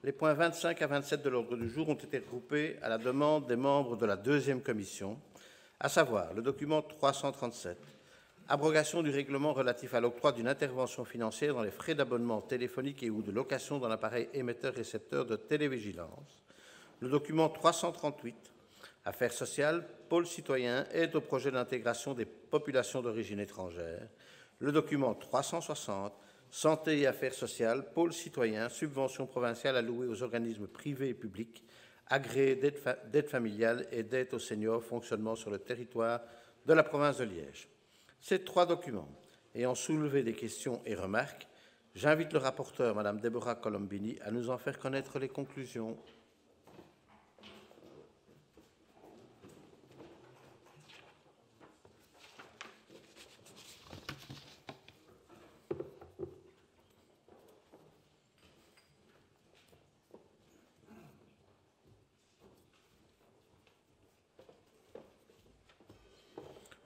Les points 25 à 27 de l'ordre du jour ont été regroupés à la demande des membres de la deuxième commission, à savoir le document 337, abrogation du règlement relatif à l'octroi d'une intervention financière dans les frais d'abonnement téléphonique et ou de location d'un appareil émetteur-récepteur de télévigilance, le document 338, affaires sociales, pôle citoyen, aide au projet d'intégration des populations d'origine étrangère, le document 360, santé et affaires sociales, pôle citoyen, subventions provinciales allouées aux organismes privés et publics, agréés d'aide familiale et d'aide aux seniors, fonctionnement sur le territoire de la province de Liège. Ces 3 documents ayant soulevé des questions et remarques, j'invite le rapporteur, Mme Deborah Colombini, à nous en faire connaître les conclusions.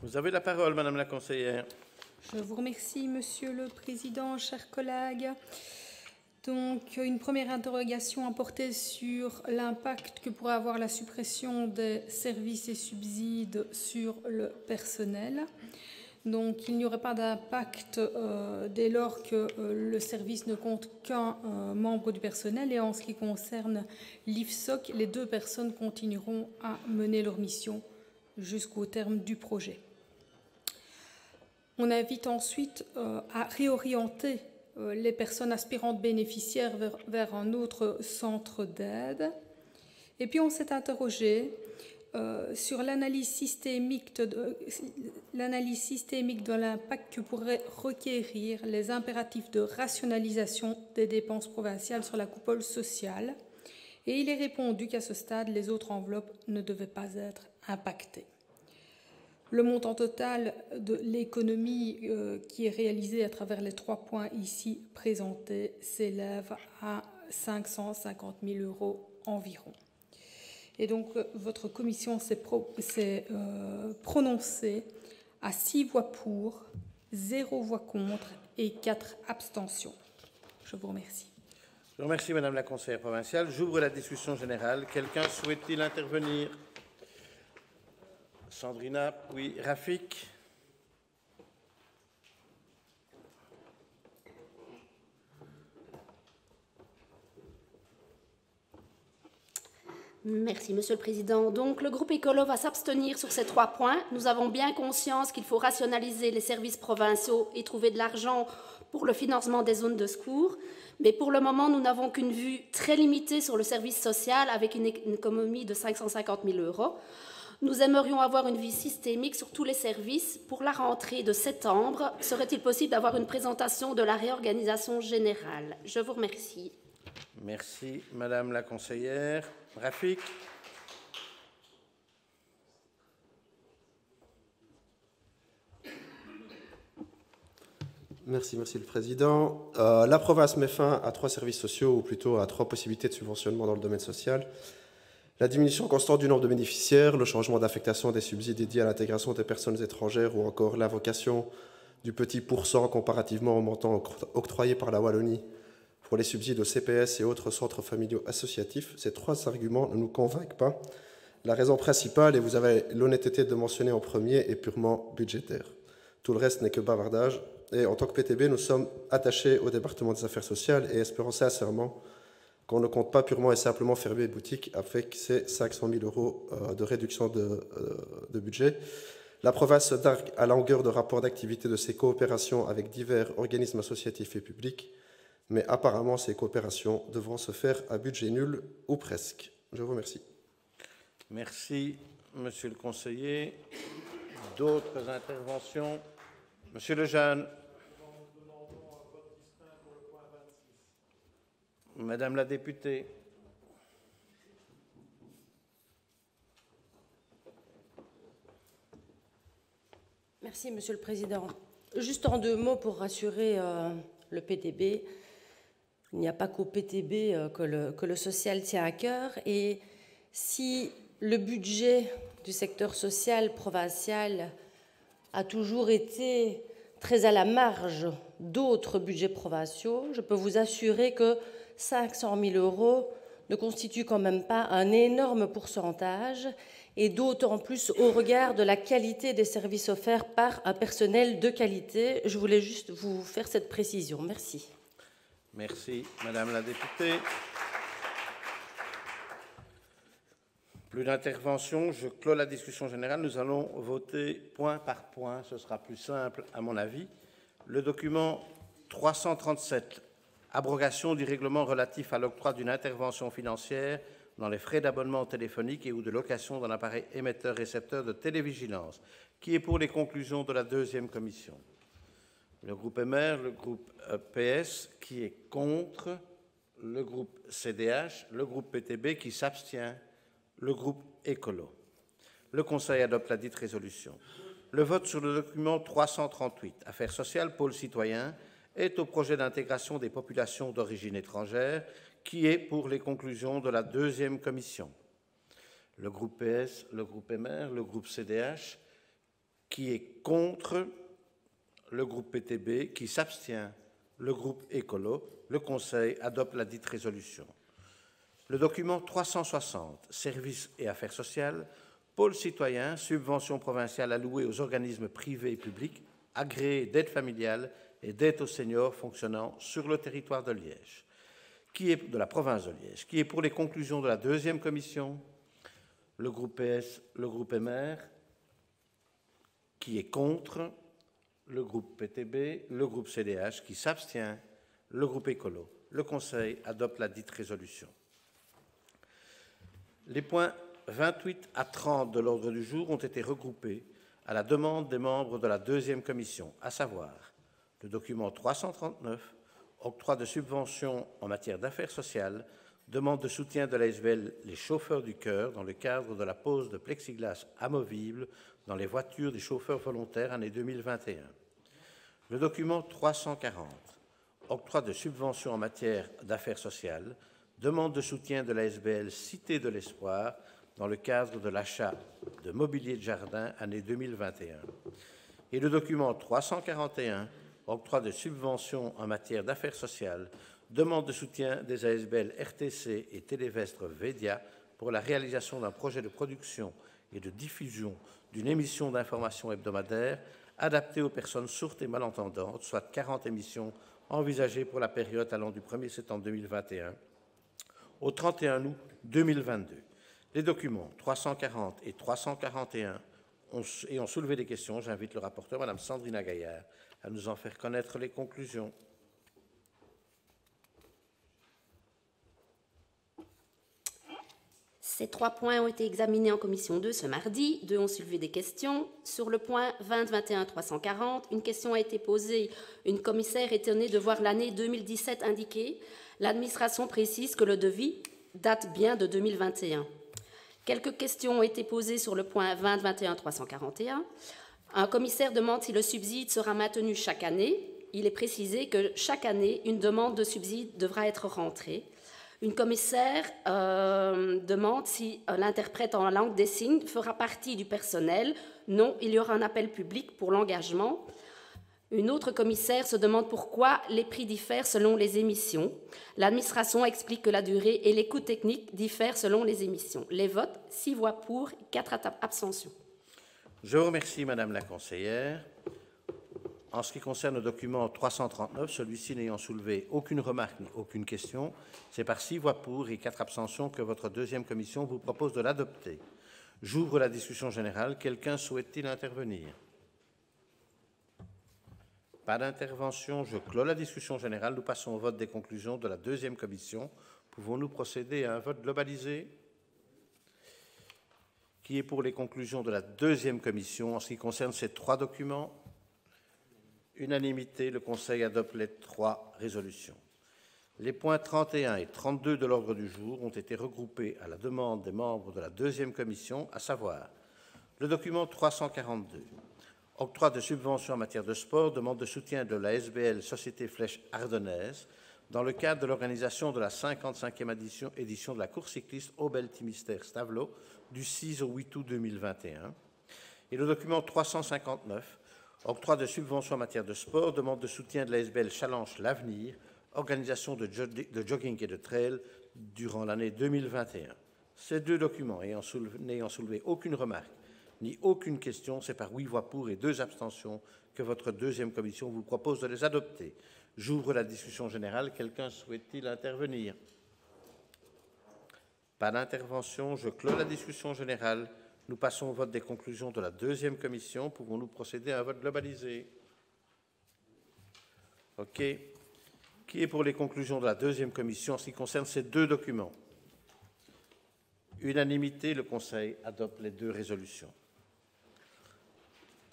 Vous avez la parole, Madame la conseillère. Je vous remercie, Monsieur le Président, chers collègues. Donc, une première interrogation a porté sur l'impact que pourrait avoir la suppression des services et subsides sur le personnel. Donc, il n'y aurait pas d'impact dès lors que le service ne compte qu'un membre du personnel. Et en ce qui concerne l'IFSOC, les 2 personnes continueront à mener leur mission jusqu'au terme du projet. On invite ensuite à réorienter les personnes aspirantes bénéficiaires vers un autre centre d'aide. Et puis on s'est interrogé sur l'analyse systémique de l'impact que pourraient requérir les impératifs de rationalisation des dépenses provinciales sur la coupole sociale. Et il est répondu qu'à ce stade, les autres enveloppes ne devaient pas être impactées. Le montant total de l'économie qui est réalisée à travers les 3 points ici présentés s'élève à 550 000 € environ. Et donc, votre commission s'est prononcée à 6 voix pour, 0 voix contre et 4 abstentions. Je vous remercie. Je vous remercie, Madame la conseillère provinciale. J'ouvre la discussion générale. Quelqu'un souhaite-t-il intervenir? Sandrina, oui. Rafik? Merci, Monsieur le Président. Donc, le groupe écolo va s'abstenir sur ces 3 points. Nous avons bien conscience qu'il faut rationaliser les services provinciaux et trouver de l'argent pour le financement des zones de secours. Mais pour le moment, nous n'avons qu'une vue très limitée sur le service social avec une économie de 550 000 €. Nous aimerions avoir une vue systémique sur tous les services. Pour la rentrée de septembre, serait-il possible d'avoir une présentation de la réorganisation générale? Je vous remercie. Merci, Madame la conseillère. Rafik? Merci le Président. La province met fin à 3 services sociaux, ou plutôt à 3 possibilités de subventionnement dans le domaine social. La diminution constante du nombre de bénéficiaires, le changement d'affectation des subsides dédiés à l'intégration des personnes étrangères ou encore l'invocation du petit pourcent comparativement au montant octroyé par la Wallonie pour les subsides au CPS et autres centres familiaux associatifs. Ces 3 arguments ne nous convainquent pas. La raison principale, et vous avez l'honnêteté de mentionner en premier, est purement budgétaire. Tout le reste n'est que bavardage. Et en tant que PTB, nous sommes attachés au département des affaires sociales et espérons sincèrement qu'on ne compte pas purement et simplement fermer boutique avec ces 500 000 € de réduction de budget. La province se dargue à longueur de rapport d'activité de ses coopérations avec divers organismes associatifs et publics, mais apparemment ces coopérations devront se faire à budget nul ou presque. Je vous remercie. Merci, Monsieur le conseiller. D'autres interventions? Monsieur Lejeune. Madame la députée. Merci, Monsieur le Président. Juste en 2 mots pour rassurer le PTB. Il n'y a pas qu'au PTB que le social tient à cœur. Et si le budget du secteur social provincial a toujours été très à la marge d'autres budgets provinciaux, je peux vous assurer que 500 000 € ne constitue quand même pas un énorme pourcentage, et d'autant plus au regard de la qualité des services offerts par un personnel de qualité. Je voulais juste vous faire cette précision. Merci. Merci, Madame la députée. Plus d'interventions, je clôt la discussion générale. Nous allons voter point par point, ce sera plus simple à mon avis. Le document 337, abrogation du règlement relatif à l'octroi d'une intervention financière dans les frais d'abonnement téléphonique et ou de location d'un appareil émetteur-récepteur de télévigilance, qui est pour les conclusions de la 2e commission. Le groupe MR, le groupe PS, qui est contre, le groupe CDH, le groupe PTB, qui s'abstient, le groupe écolo. Le Conseil adopte la dite résolution. Le vote sur le document 338, Affaires sociales, pôle citoyen, est au projet d'intégration des populations d'origine étrangère, qui est pour les conclusions de la 2e commission. Le groupe PS, le groupe MR, le groupe CDH, qui est contre, le groupe PTB, qui s'abstient, le groupe écolo. Le Conseil adopte la dite résolution. Le document 360, Services et affaires sociales, pôle citoyen, subvention provinciale allouée aux organismes privés et publics, agréés d'aide familiale et d'aide aux seniors fonctionnant sur le territoire de Liège, qui est de la province de Liège, qui est pour les conclusions de la 2e commission. Le groupe PS, le groupe MR, qui est contre, le groupe PTB, le groupe CDH, qui s'abstient, le groupe écolo. Le Conseil adopte la dite résolution. Les points 28 à 30 de l'ordre du jour ont été regroupés à la demande des membres de la 2e commission, à savoir le document 339, octroi de subventions en matière d'affaires sociales, demande de soutien de l'ASBL Les Chauffeurs du Cœur dans le cadre de la pose de plexiglas amovible dans les voitures des chauffeurs volontaires année 2021. Le document 340, octroi de subventions en matière d'affaires sociales, demande de soutien de l'ASBL Cité de l'Espoir dans le cadre de l'achat de mobilier de jardin année 2021. Et le document 341, octroi de subventions en matière d'affaires sociales, demande de soutien des ASBL RTC et Télévestre Védia pour la réalisation d'un projet de production et de diffusion d'une émission d'information hebdomadaire adaptée aux personnes sourdes et malentendantes, soit 40 émissions envisagées pour la période allant du 1er septembre 2021 au 31 août 2022. Les documents 340 et 341 ont soulevé des questions. J'invite le rapporteur, Mme Sandrina Gaillard, à nous en faire connaître les conclusions. Ces 3 points ont été examinés en commission 2 ce mardi. 2 ont soulevé des questions. Sur le point 20-21-340, une question a été posée. Une commissaire étonnée de voir l'année 2017 indiquée. L'administration précise que le devis date bien de 2021. Quelques questions ont été posées sur le point 20-21-341. Un commissaire demande si le subside sera maintenu chaque année. Il est précisé que chaque année, une demande de subside devra être rentrée. Une commissaire demande si l'interprète en langue des signes fera partie du personnel. Non, il y aura un appel public pour l'engagement. Une autre commissaire se demande pourquoi les prix diffèrent selon les émissions. L'administration explique que la durée et les coûts techniques diffèrent selon les émissions. Les votes, 6 voix pour, 4 abstentions. Je vous remercie, Madame la conseillère. En ce qui concerne le document 339, celui-ci n'ayant soulevé aucune remarque ni aucune question, c'est par 6 voix pour et 4 abstentions que votre deuxième commission vous propose de l'adopter. J'ouvre la discussion générale. Quelqu'un souhaite-t-il intervenir? Pas d'intervention. Je clôt la discussion générale. Nous passons au vote des conclusions de la deuxième commission. Pouvons-nous procéder à un vote globalisé? Qui est pour les conclusions de la deuxième commission en ce qui concerne ces 3 documents? Unanimité, le Conseil adopte les 3 résolutions. Les points 31 et 32 de l'ordre du jour ont été regroupés à la demande des membres de la deuxième commission, à savoir le document 342, octroi de subventions en matière de sport, demande de soutien de la SBL Société Flèche Ardennaise dans le cadre de l'organisation de la 55e édition de la course cycliste Aubel-Timistère-Stavelot du 6 au 8 août 2021. Et le document 359, octroi de subventions en matière de sport, demande de soutien de la SBL Challenge l'Avenir, organisation de jogging et de trail durant l'année 2021. Ces 2 documents n'ayant soulevé aucune remarque ni aucune question, c'est par 8 voix pour et 2 abstentions que votre deuxième commission vous propose de les adopter. J'ouvre la discussion générale. Quelqu'un souhaite-t-il intervenir? Pas d'intervention. Je clôt la discussion générale. Nous passons au vote des conclusions de la deuxième commission. Pouvons-nous procéder à un vote globalisé? OK. Qui est pour les conclusions de la deuxième commission en ce qui concerne ces 2 documents? Unanimité, le Conseil adopte les 2 résolutions.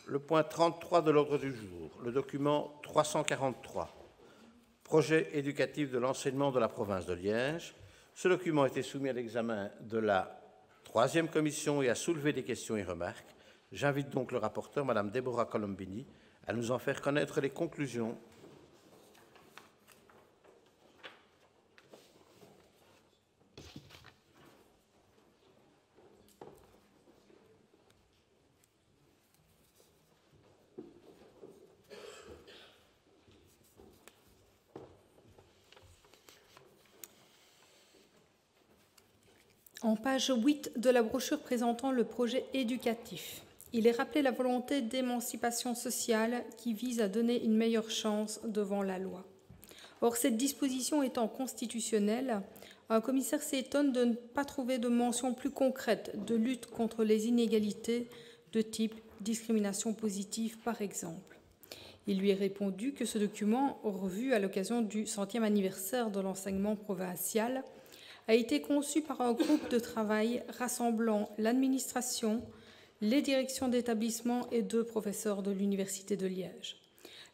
Le point 33 de l'ordre du jour, le document 343, projet éducatif de l'enseignement de la province de Liège. Ce document a été soumis à l'examen de la 3e commission et a soulevé des questions et remarques. J'invite donc le rapporteur, Mme Deborah Colombini, à nous en faire connaître les conclusions. En page 8 de la brochure présentant le projet éducatif, il est rappelé la volonté d'émancipation sociale qui vise à donner une meilleure chance devant la loi. Or, cette disposition étant constitutionnelle, un commissaire s'étonne de ne pas trouver de mention plus concrète de lutte contre les inégalités de type discrimination positive, par exemple. Il lui est répondu que ce document, revu à l'occasion du 100e anniversaire de l'enseignement provincial, a été conçu par un groupe de travail rassemblant l'administration, les directions d'établissement et 2 professeurs de l'Université de Liège.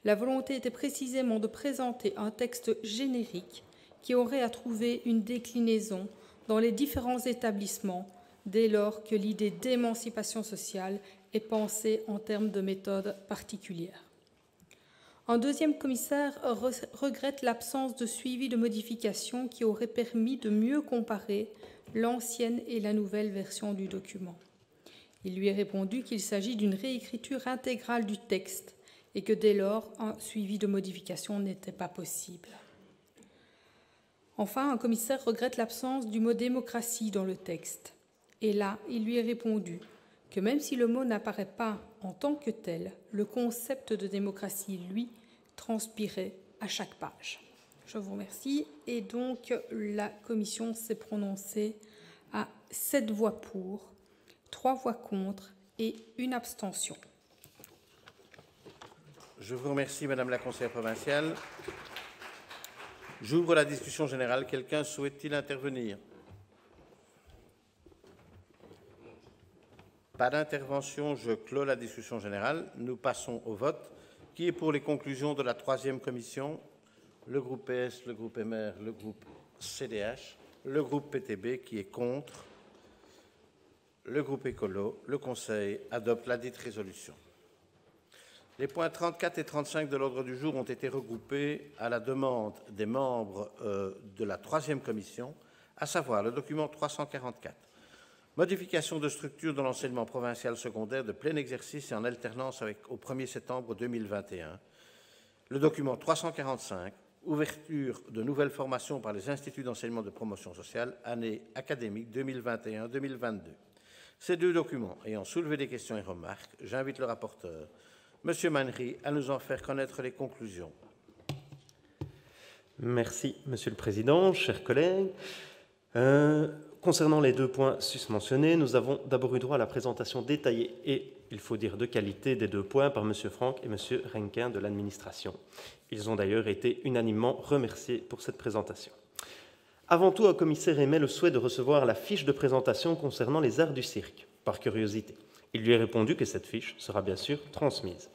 La volonté était précisément de présenter un texte générique qui aurait à trouver une déclinaison dans les différents établissements dès lors que l'idée d'émancipation sociale est pensée en termes de méthode particulière. Un deuxième commissaire regrette l'absence de suivi de modifications qui aurait permis de mieux comparer l'ancienne et la nouvelle version du document. Il lui est répondu qu'il s'agit d'une réécriture intégrale du texte et que dès lors, un suivi de modifications n'était pas possible. Enfin, un commissaire regrette l'absence du mot démocratie dans le texte. Et là, il lui est répondu que même si le mot n'apparaît pas en tant que tel, le concept de démocratie, lui, transpirait à chaque page. Je vous remercie. Et donc, la commission s'est prononcée à 7 voix pour, 3 voix contre et 1 abstention. Je vous remercie, Madame la conseillère provinciale. J'ouvre la discussion générale. Quelqu'un souhaite-t-il intervenir? Pas d'intervention, je clôt la discussion générale. Nous passons au vote. Qui est pour les conclusions de la 3e commission? Le groupe PS, le groupe MR, le groupe CDH, le groupe PTB. Qui est contre? Le groupe Écolo. Le Conseil adopte la dite résolution. Les points 34 et 35 de l'ordre du jour ont été regroupés à la demande des membres de la 3e commission, à savoir le document 344. Modification de structure de l'enseignement provincial secondaire de plein exercice et en alternance au 1er septembre 2021. Le document 345. Ouverture de nouvelles formations par les instituts d'enseignement de promotion sociale, année académique 2021-2022. Ces deux documents ayant soulevé des questions et remarques, j'invite le rapporteur, Monsieur Mannery, à nous en faire connaître les conclusions. Merci, Monsieur le Président, chers collègues. Concernant les 2 points susmentionnés, nous avons d'abord eu droit à la présentation détaillée et, il faut dire, de qualité des 2 points par M. Franck et M. Renquin de l'administration. Ils ont d'ailleurs été unanimement remerciés pour cette présentation. Avant tout, un commissaire émet le souhait de recevoir la fiche de présentation concernant les arts du cirque, par curiosité. Il lui est répondu que cette fiche sera bien sûr transmise.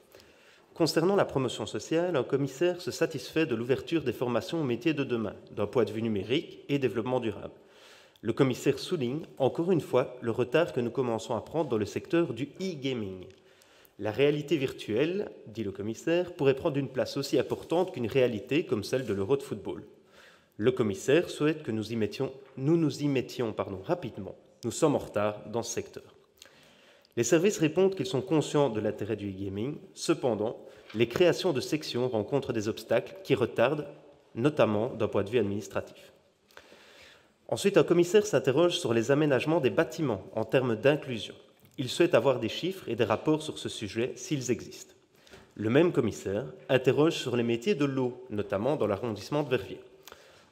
Concernant la promotion sociale, un commissaire se satisfait de l'ouverture des formations aux métiers de demain, d'un point de vue numérique et développement durable. Le commissaire souligne, encore une fois, le retard que nous commençons à prendre dans le secteur du e-gaming. La réalité virtuelle, dit le commissaire, pourrait prendre une place aussi importante qu'une réalité comme celle de l'Euro de football. Le commissaire souhaite que nous nous y mettions rapidement. Nous sommes en retard dans ce secteur. Les services répondent qu'ils sont conscients de l'intérêt du e-gaming. Cependant, les créations de sections rencontrent des obstacles qui retardent, notamment d'un point de vue administratif. Ensuite, un commissaire s'interroge sur les aménagements des bâtiments en termes d'inclusion. Il souhaite avoir des chiffres et des rapports sur ce sujet s'ils existent. Le même commissaire interroge sur les métiers de l'eau, notamment dans l'arrondissement de Verviers.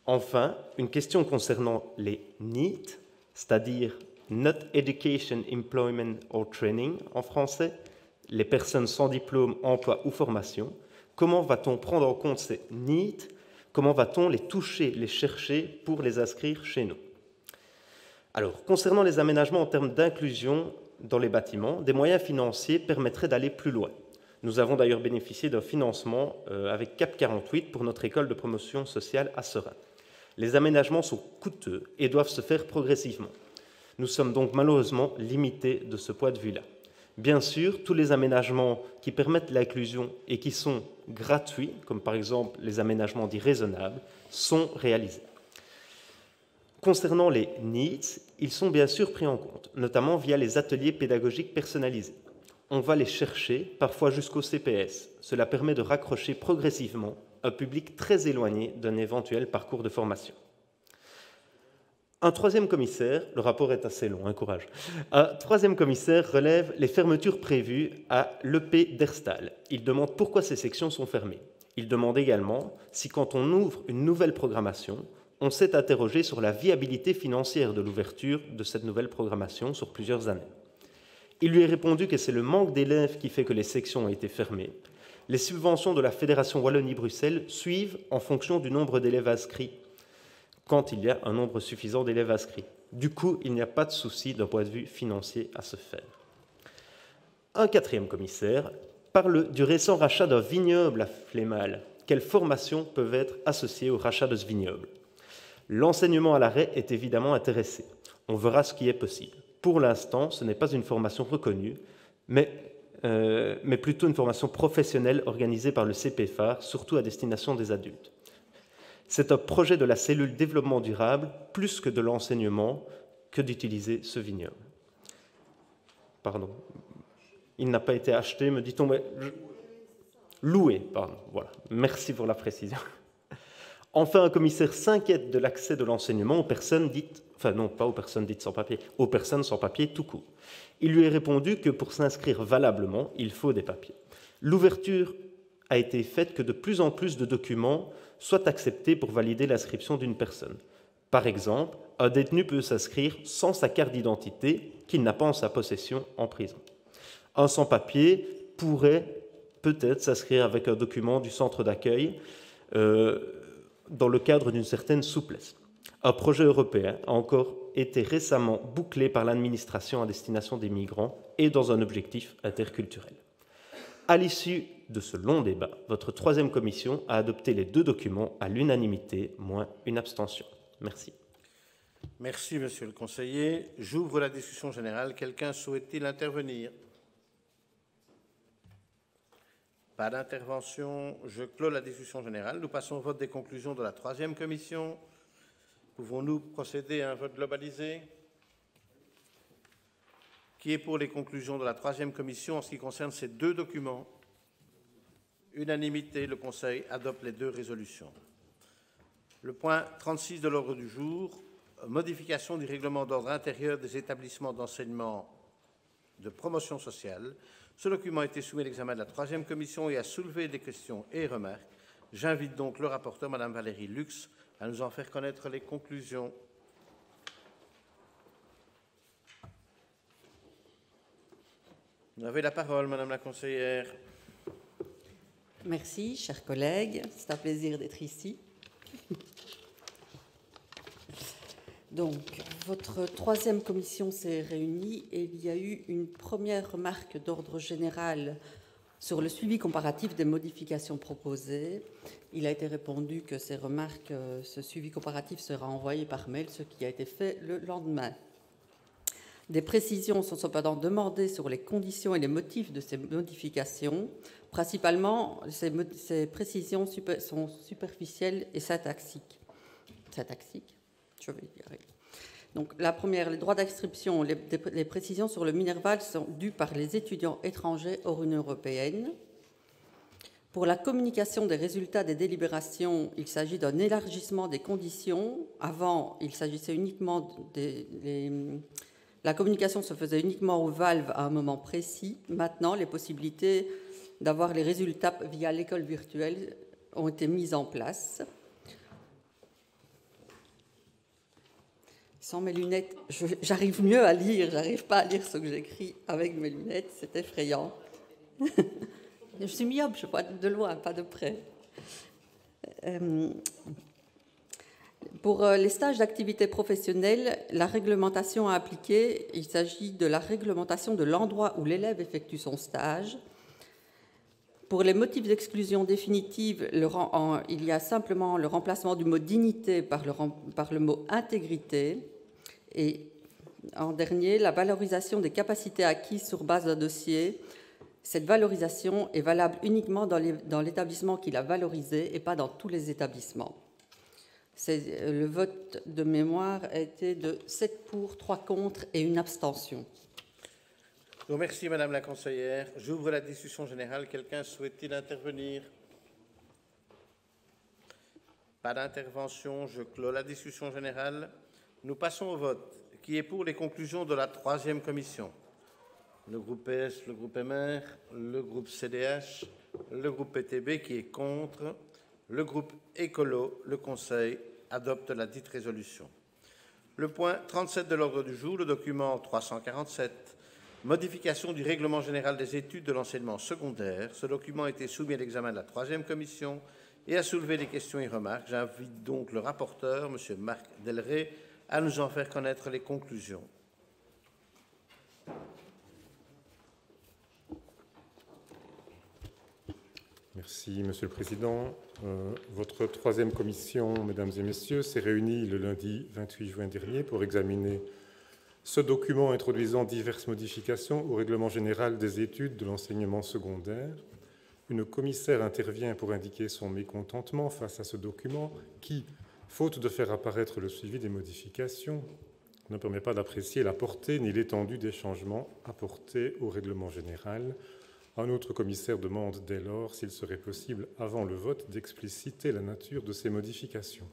Enfin, une question concernant les NEET, c'est-à-dire Not Education, Employment or Training en français, les personnes sans diplôme, emploi ou formation. Comment va-t-on prendre en compte ces NEET? Comment va-t-on les toucher, les chercher pour les inscrire chez nous? Alors, concernant les aménagements en termes d'inclusion dans les bâtiments, des moyens financiers permettraient d'aller plus loin. Nous avons d'ailleurs bénéficié d'un financement avec CAP 48 pour notre école de promotion sociale à Seraing. Les aménagements sont coûteux et doivent se faire progressivement. Nous sommes donc malheureusement limités de ce point de vue-là. Bien sûr, tous les aménagements qui permettent l'inclusion et qui sont gratuits, comme par exemple les aménagements dits raisonnables, sont réalisés. Concernant les NEETs, ils sont bien sûr pris en compte, notamment via les ateliers pédagogiques personnalisés. On va les chercher, parfois jusqu'au CPS. Cela permet de raccrocher progressivement un public très éloigné d'un éventuel parcours de formation. Un troisième commissaire, le rapport est assez long, courage. Un troisième commissaire relève les fermetures prévues à l'EP d'Herstal. Il demande pourquoi ces sections sont fermées. Il demande également si, quand on ouvre une nouvelle programmation, on s'est interrogé sur la viabilité financière de l'ouverture de cette nouvelle programmation sur plusieurs années. Il lui est répondu que c'est le manque d'élèves qui fait que les sections ont été fermées. Les subventions de la Fédération Wallonie-Bruxelles suivent en fonction du nombre d'élèves inscrits, quand il y a un nombre suffisant d'élèves inscrits. Du coup, il n'y a pas de souci d'un point de vue financier à se faire. Un quatrième commissaire parle du récent rachat d'un vignoble à Flémal. Quelles formations peuvent être associées au rachat de ce vignoble? L'enseignement à l'arrêt est évidemment intéressé. On verra ce qui est possible. Pour l'instant, ce n'est pas une formation reconnue, mais plutôt une formation professionnelle organisée par le CPFAR, surtout à destination des adultes. C'est un projet de la cellule développement durable, plus que de l'enseignement, que d'utiliser ce vignoble. Pardon. Il n'a pas été acheté, me dit-on, mais loué, pardon. Voilà. Merci pour la précision. Enfin, un commissaire s'inquiète de l'accès de l'enseignement aux personnes dites, enfin non, pas aux personnes dites sans papier, aux personnes sans papier tout court. Il lui est répondu que pour s'inscrire valablement, il faut des papiers. L'ouverture a été faite que de plus en plus de documents soient acceptés pour valider l'inscription d'une personne. Par exemple, un détenu peut s'inscrire sans sa carte d'identité qu'il n'a pas en sa possession en prison. Un sans-papier pourrait peut-être s'inscrire avec un document du centre d'accueil dans le cadre d'une certaine souplesse. Un projet européen a encore été récemment bouclé par l'administration à destination des migrants et dans un objectif interculturel. À l'issue de ce long débat, votre troisième commission a adopté les 2 documents à l'unanimité, moins une abstention. Merci. Merci, monsieur le conseiller. J'ouvre la discussion générale. Quelqu'un souhaite-t-il intervenir? Pas d'intervention. Je clôt la discussion générale. Nous passons au vote des conclusions de la troisième commission. Pouvons-nous procéder à un vote globalisé? Qui est pour les conclusions de la troisième commission en ce qui concerne ces 2 documents? Unanimité, le Conseil adopte les 2 résolutions. Le point 36 de l'ordre du jour, modification du règlement d'ordre intérieur des établissements d'enseignement de promotion sociale. Ce document a été soumis à l'examen de la troisième commission et a soulevé des questions et remarques. J'invite donc le rapporteur, Mme Valérie Lux, à nous en faire connaître les conclusions. Vous avez la parole, Madame la conseillère. Merci, chers collègues. C'est un plaisir d'être ici. Donc, votre troisième commission s'est réunie et il y a eu une première remarque d'ordre général sur le suivi comparatif des modifications proposées. Il a été répondu que ces remarques, ce suivi comparatif sera envoyé par mail, ce qui a été fait le lendemain. Des précisions sont cependant demandées sur les conditions et les motifs de ces modifications. Principalement, ces précisions sont superficielles et syntaxiques. Je vais y arriver. Donc, la première, les droits d'inscription, les précisions sur le Minerval sont dues par les étudiants étrangers hors Union européenne. Pour la communication des résultats des délibérations, il s'agit d'un élargissement des conditions. Avant, il s'agissait uniquement la communication se faisait uniquement aux valves à un moment précis. Maintenant, les possibilités d'avoir les résultats via l'école virtuelle ont été mises en place. Sans mes lunettes, j'arrive mieux à lire. J'arrive pas à lire ce que j'écris avec mes lunettes. C'est effrayant. Je suis myope, je vois de loin, pas de près. Pour les stages d'activité professionnelle, la réglementation à appliquer, il s'agit de la réglementation de l'endroit où l'élève effectue son stage. Pour les motifs d'exclusion définitive, il y a simplement le remplacement du mot dignité par le mot intégrité. Et en dernier, la valorisation des capacités acquises sur base d'un dossier. Cette valorisation est valable uniquement dans l'établissement qui l'a valorisé et pas dans tous les établissements. Le vote de mémoire a été de 7 pour, 3 contre et 1 abstention. Je vous remercie, Madame la conseillère. J'ouvre la discussion générale. Quelqu'un souhaite-t-il intervenir? Pas d'intervention. Je clôt la discussion générale. Nous passons au vote. Qui est pour les conclusions de la troisième commission? Le groupe PS, le groupe MR, le groupe CDH, le groupe PTB. Qui est contre? Le groupe Écolo. Le Conseil adopte la dite résolution. Le point 37 de l'ordre du jour, le document 347, modification du règlement général des études de l'enseignement secondaire. Ce document a été soumis à l'examen de la troisième commission et a soulevé des questions et remarques. J'invite donc le rapporteur, M. Marc Delray, à nous en faire connaître les conclusions. Merci, Monsieur le Président. Votre troisième commission, Mesdames et Messieurs, s'est réunie le lundi 28 juin dernier pour examiner ce document introduisant diverses modifications au règlement général des études de l'enseignement secondaire. Une commissaire intervient pour indiquer son mécontentement face à ce document qui, faute de faire apparaître le suivi des modifications, ne permet pas d'apprécier la portée ni l'étendue des changements apportés au règlement général Un autre commissaire demande dès lors s'il serait possible, avant le vote, d'expliciter la nature de ces modifications.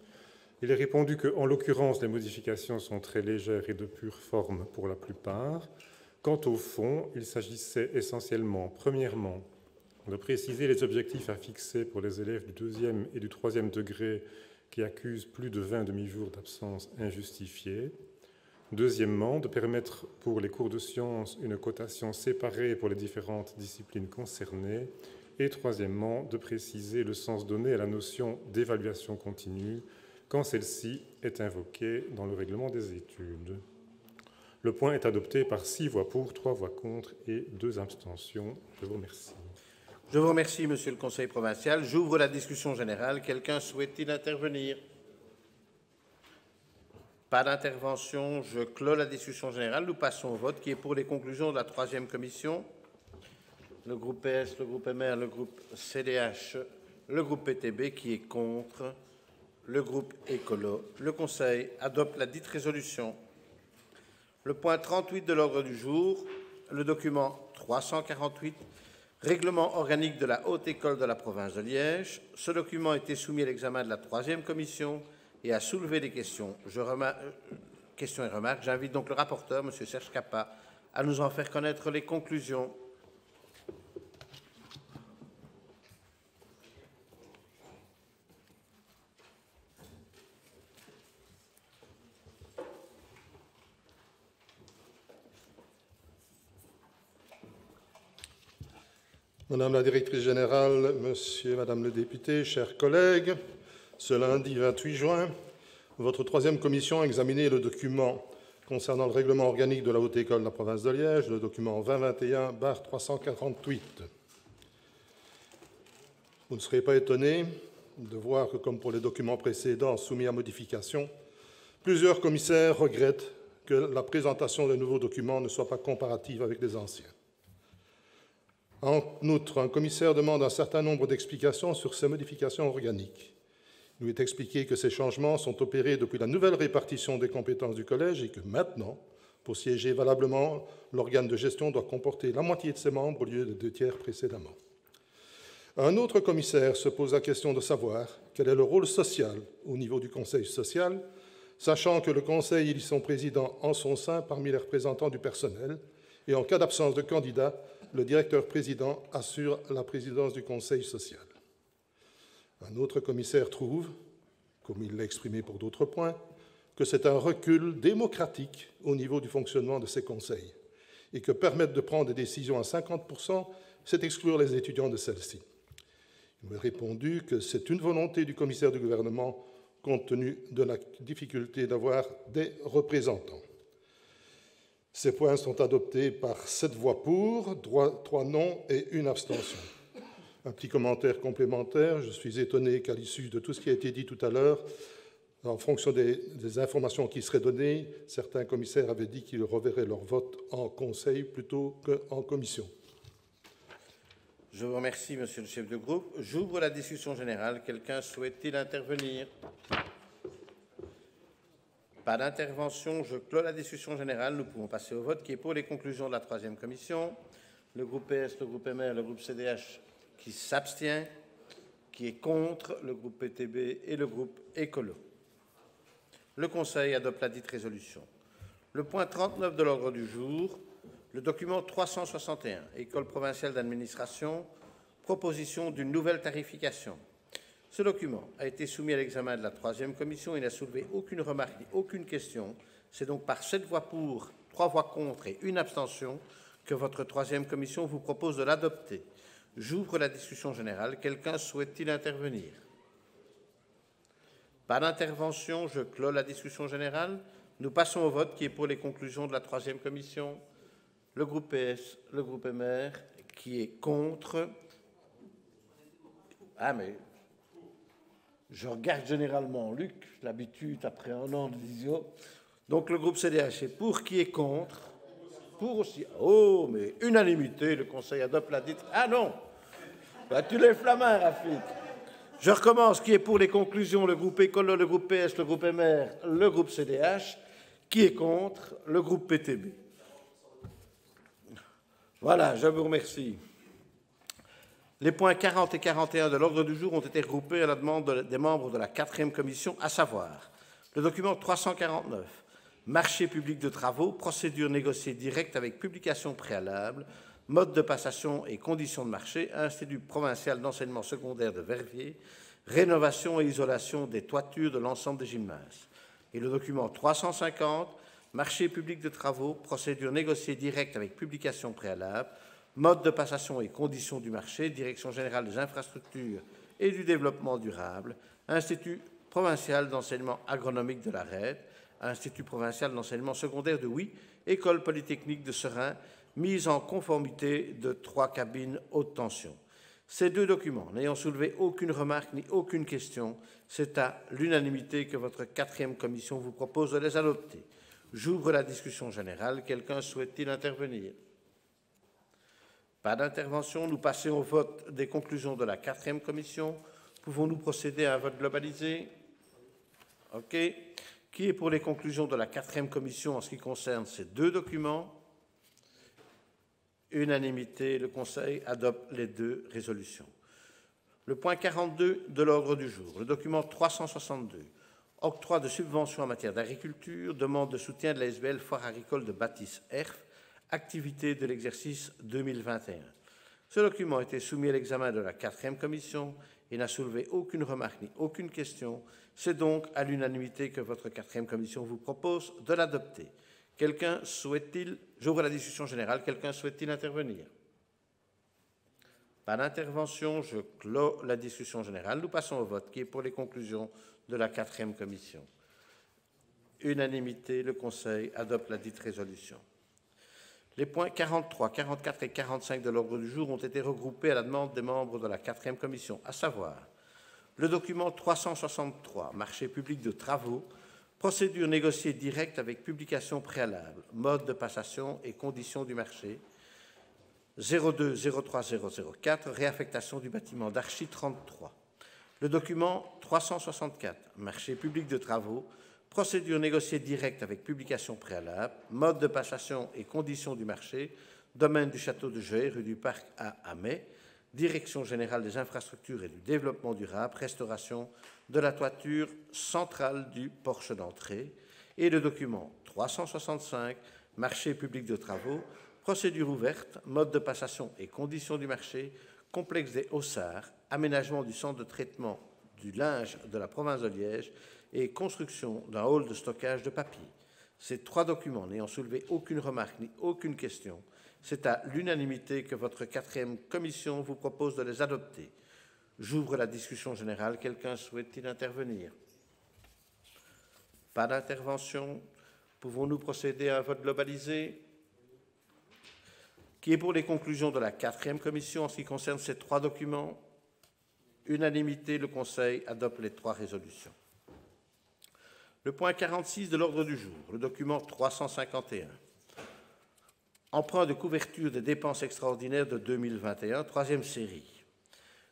Il est répondu qu'en l'occurrence, les modifications sont très légères et de pure forme pour la plupart. Quant au fond, il s'agissait essentiellement, premièrement, de préciser les objectifs à fixer pour les élèves du 2e et du 3e degré qui accusent plus de 20 demi-jours d'absence injustifiée. Deuxièmement, de permettre pour les cours de sciences une cotation séparée pour les différentes disciplines concernées. Et troisièmement, de préciser le sens donné à la notion d'évaluation continue quand celle-ci est invoquée dans le règlement des études. Le point est adopté par 6 voix pour, 3 voix contre et 2 abstentions. Je vous remercie. Je vous remercie, Monsieur le Conseil provincial. J'ouvre la discussion générale. Quelqu'un souhaite-t-il intervenir? Pas d'intervention. Je clôt la discussion générale. Nous passons au vote qui est pour les conclusions de la 3e commission. Le groupe PS, le groupe MR, le groupe CDH, le groupe PTB qui est contre, le groupe Écolo. Le Conseil adopte la dite résolution. Le point 38 de l'ordre du jour, le document 348, règlement organique de la Haute École de la province de Liège. Ce document a été soumis à l'examen de la 3e commission et a soulevé des questions. Questions et remarques. J'invite donc le rapporteur, M. Serge Cappa, à nous en faire connaître les conclusions. Madame la directrice générale, monsieur, madame le député, chers collègues, ce lundi 28 juin, votre 3e commission a examiné le document concernant le règlement organique de la Haute École de la province de Liège, le document 2021-348. Vous ne serez pas étonnés de voir que, comme pour les documents précédents soumis à modification, plusieurs commissaires regrettent que la présentation des nouveaux documents ne soit pas comparative avec les anciens. En outre, un commissaire demande un certain nombre d'explications sur ces modifications organiques. Il nous est expliqué que ces changements sont opérés depuis la nouvelle répartition des compétences du collège et que maintenant, pour siéger valablement, l'organe de gestion doit comporter la moitié de ses membres au lieu de 2/3 précédemment. Un autre commissaire se pose la question de savoir quel est le rôle social au niveau du conseil social, sachant que le conseil élit son président en son sein parmi les représentants du personnel et en cas d'absence de candidat, le directeur-président assure la présidence du conseil social. Un autre commissaire trouve, comme il l'a exprimé pour d'autres points, que c'est un recul démocratique au niveau du fonctionnement de ces conseils et que permettre de prendre des décisions à 50%, c'est exclure les étudiants de celles-ci. Il m'a répondu que c'est une volonté du commissaire du gouvernement compte tenu de la difficulté d'avoir des représentants. Ces points sont adoptés par 7 voix pour, 3 non et 1 abstention. Un petit commentaire complémentaire. Je suis étonné qu'à l'issue de tout ce qui a été dit tout à l'heure, en fonction des informations qui seraient données, certains commissaires avaient dit qu'ils reverraient leur vote en conseil plutôt qu'en commission. Je vous remercie, monsieur le chef de groupe. J'ouvre la discussion générale. Quelqu'un souhaite-t-il intervenir? Pas d'intervention. Je clôt la discussion générale. Nous pouvons passer au vote qui est pour les conclusions de la 3e commission. Le groupe PS, le groupe MR, le groupe CDH qui s'abstient, qui est contre, le groupe PTB et le groupe Écolo. Le Conseil adopte la dite résolution. Le point 39 de l'ordre du jour, le document 361, École provinciale d'administration, proposition d'une nouvelle tarification. Ce document a été soumis à l'examen de la 3e commission. Il n'a soulevé aucune remarque ni aucune question. C'est donc par 7 voix pour, 3 voix contre et 1 abstention que votre 3e commission vous propose de l'adopter. J'ouvre la discussion générale. Quelqu'un souhaite-t-il intervenir? Pas d'intervention. Je clôt la discussion générale. Nous passons au vote qui est pour les conclusions de la 3e commission. Le groupe PS, le groupe MR, qui est contre. Ah, mais je regarde généralement Luc, l'habitude après un an de visio. Donc le groupe CDH est pour, qui est contre? Pour aussi. Oh, mais unanimité, le Conseil adopte la dite. Ah non, bah, tu lèves la main, Rafik. Je recommence. Qui est pour les conclusions? Le groupe Écolo, le groupe PS, le groupe MR, le groupe CDH. Qui est contre? Le groupe PTB. Voilà, je vous remercie. Les points 40 et 41 de l'ordre du jour ont été regroupés à la demande des membres de la 4e commission, à savoir le document 349, marché public de travaux, procédure négociée directe avec publication préalable, mode de passation et conditions de marché, Institut provincial d'enseignement secondaire de Verviers, rénovation et isolation des toitures de l'ensemble des gymnases. Et le document 350, marché public de travaux, procédure négociée directe avec publication préalable, mode de passation et conditions du marché, Direction générale des infrastructures et du développement durable, Institut provincial d'enseignement agronomique de la RED, Institut provincial d'enseignement secondaire de Huy, École polytechnique de Serein, mise en conformité de 3 cabines haute tension. Ces 2 documents, n'ayant soulevé aucune remarque ni aucune question, c'est à l'unanimité que votre 4e commission vous propose de les adopter. J'ouvre la discussion générale. Quelqu'un souhaite-t-il intervenir? Pas d'intervention. Nous passons au vote des conclusions de la 4e commission. Pouvons-nous procéder à un vote globalisé? OK. Qui est pour les conclusions de la 4e commission en ce qui concerne ces 2 documents? Unanimité, le Conseil adopte les 2 résolutions. Le point 42 de l'ordre du jour, le document 362, octroi de subventions en matière d'agriculture, demande de soutien de la SBL Foire agricole de Bâtisse-Erf, activité de l'exercice 2021. Ce document a été soumis à l'examen de la 4e commission et n'a soulevé aucune remarque ni aucune question. C'est donc à l'unanimité que votre 4e commission vous propose de l'adopter. Quelqu'un souhaite-t-il, j'ouvre la discussion générale, quelqu'un souhaite-t-il intervenir? Pas d'intervention, je clos la discussion générale. Nous passons au vote qui est pour les conclusions de la 4e commission. Unanimité, le Conseil adopte la dite résolution. Les points 43, 44 et 45 de l'ordre du jour ont été regroupés à la demande des membres de la 4e commission, à savoir le document 363, marché public de travaux, procédure négociée directe avec publication préalable, mode de passation et conditions du marché, 02-03004, réaffectation du bâtiment d'Archi 33. Le document 364, marché public de travaux, procédure négociée directe avec publication préalable, mode de passation et conditions du marché, domaine du château de Jeuet, rue du Parc à Amet, Direction générale des infrastructures et du développement durable, restauration de la toiture centrale du porche d'entrée, et le document 365, marché public de travaux, procédure ouverte, mode de passation et conditions du marché, complexe des Haussards, aménagement du centre de traitement du linge de la province de Liège et construction d'un hall de stockage de papier. Ces 3 documents n'ayant soulevé aucune remarque ni aucune question, c'est à l'unanimité que votre 4e commission vous propose de les adopter. J'ouvre la discussion générale. Quelqu'un souhaite-t-il intervenir? Pas d'intervention. Pouvons-nous procéder à un vote globalisé? Qui est pour les conclusions de la 4e commission en ce qui concerne ces 3 documents? Unanimité, le Conseil adopte les 3 résolutions. Le point 46 de l'ordre du jour, le document 351. Emprunt de couverture des dépenses extraordinaires de 2021, 3e série.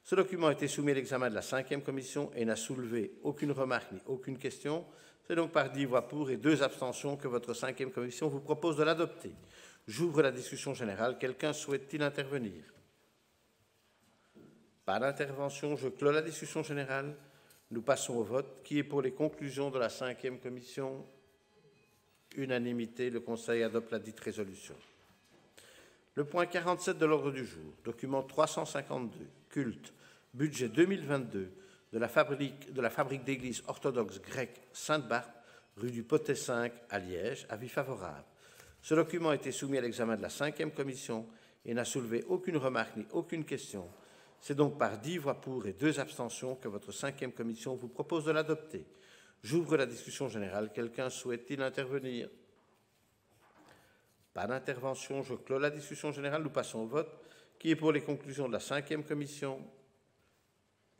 Ce document a été soumis à l'examen de la 5e commission et n'a soulevé aucune remarque ni aucune question. C'est donc par 10 voix pour et 2 abstentions que votre 5e commission vous propose de l'adopter. J'ouvre la discussion générale. Quelqu'un souhaite-t-il intervenir? Pas d'intervention. Je clos la discussion générale. Nous passons au vote. Qui est pour les conclusions de la 5e commission? Unanimité. Le Conseil adopte la dite résolution. Le point 47 de l'ordre du jour, document 352, culte, budget 2022 de la fabrique d'église orthodoxe grecque Sainte-Barbe, rue du Potet 5 à Liège, avis favorable. Ce document a été soumis à l'examen de la 5e commission et n'a soulevé aucune remarque ni aucune question. C'est donc par 10 voix pour et 2 abstentions que votre 5e commission vous propose de l'adopter. J'ouvre la discussion générale. Quelqu'un souhaite-t-il intervenir? Pas d'intervention. Je clos la discussion générale. Nous passons au vote. Qui est pour les conclusions de la 5e commission?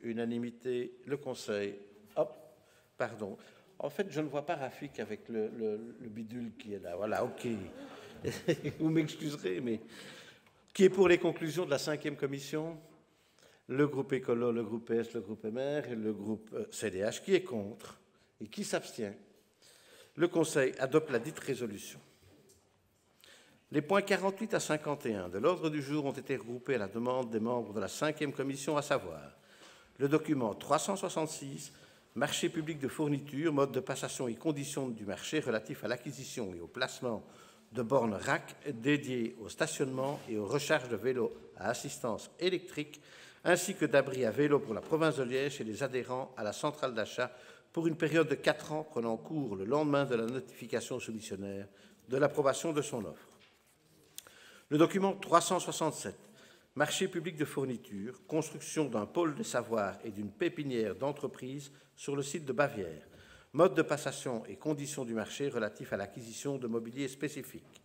Unanimité. Le Conseil. Hop, pardon. En fait, je ne vois pas Rafik avec le bidule qui est là. Voilà, OK. Vous m'excuserez, mais... Qui est pour les conclusions de la 5e commission? Le groupe Écolo, le groupe PS, le groupe MR et le groupe CDH. Qui est contre? Et qui s'abstient? Le Conseil adopte la dite résolution. Les points 48 à 51 de l'ordre du jour ont été regroupés à la demande des membres de la 5e commission, à savoir le document 366, marché public de fourniture, mode de passation et conditions du marché relatif à l'acquisition et au placement de bornes RAC dédiées au stationnement et aux recharges de vélos à assistance électrique, ainsi que d'abris à vélo pour la province de Liège et les adhérents à la centrale d'achat pour une période de 4 ans prenant cours le lendemain de la notification au soumissionnaire de l'approbation de son offre. Le document 367, marché public de fourniture, construction d'un pôle des savoirs et d'une pépinière d'entreprise sur le site de Bavière, mode de passation et conditions du marché relatif à l'acquisition de mobilier spécifique.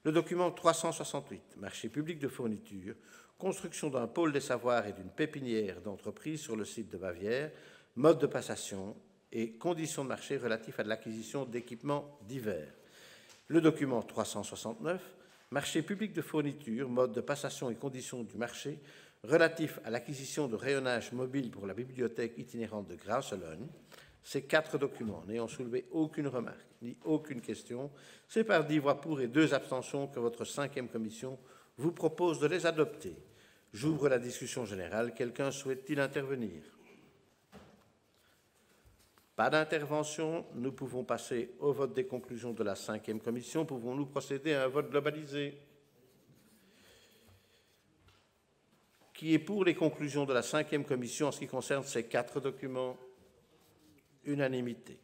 Le document 368, marché public de fourniture, construction d'un pôle des savoirs et d'une pépinière d'entreprise sur le site de Bavière, mode de passation et conditions de marché relatif à l'acquisition d'équipements divers. Le document 369, marché public de fourniture, mode de passation et conditions du marché relatif à l'acquisition de rayonnage mobile pour la bibliothèque itinérante de Grasse-Sologne. Ces 4 documents n'ayant soulevé aucune remarque ni aucune question, c'est par 10 voix pour et 2 abstentions que votre 5e commission vous propose de les adopter. J'ouvre la discussion générale. Quelqu'un souhaite-t-il intervenir? Pas d'intervention. Nous pouvons passer au vote des conclusions de la 5e commission. Pouvons-nous procéder à un vote globalisé? Qui est pour les conclusions de la 5e commission en ce qui concerne ces 4 documents? Unanimité.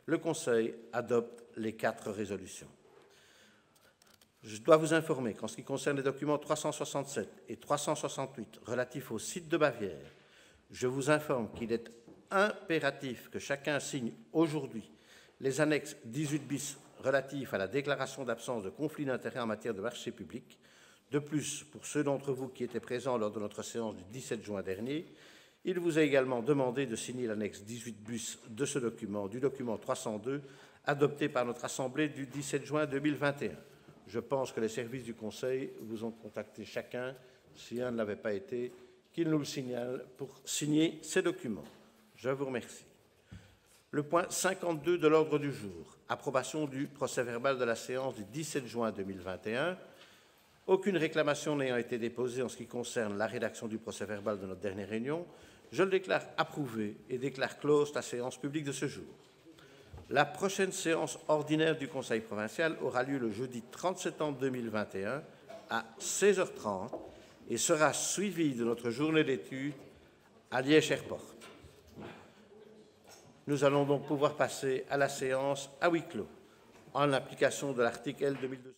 Le Conseil adopte les 4 résolutions. Je dois vous informer qu'en ce qui concerne les documents 367 et 368 relatifs au site de Bavière, je vous informe qu'il est impératif que chacun signe aujourd'hui les annexes 18 bis relatifs à la déclaration d'absence de conflit d'intérêts en matière de marché public. De plus, pour ceux d'entre vous qui étaient présents lors de notre séance du 17 juin dernier, il vous est également demandé de signer l'annexe 18 bis de ce document, du document 302, adopté par notre Assemblée du 17 juin 2021. Je pense que les services du Conseil vous ont contacté chacun, si un ne l'avait pas été, qu'il nous le signale pour signer ces documents. Je vous remercie. Le point 52 de l'ordre du jour, approbation du procès-verbal de la séance du 17 juin 2021. Aucune réclamation n'ayant été déposée en ce qui concerne la rédaction du procès-verbal de notre dernière réunion, je le déclare approuvé et déclare close la séance publique de ce jour. La prochaine séance ordinaire du Conseil provincial aura lieu le jeudi 30 septembre 2021 à 16h30 et sera suivie de notre journée d'études à Liège Airport. Nous allons donc pouvoir passer à la séance à huis clos, en application de l'article L. 2200.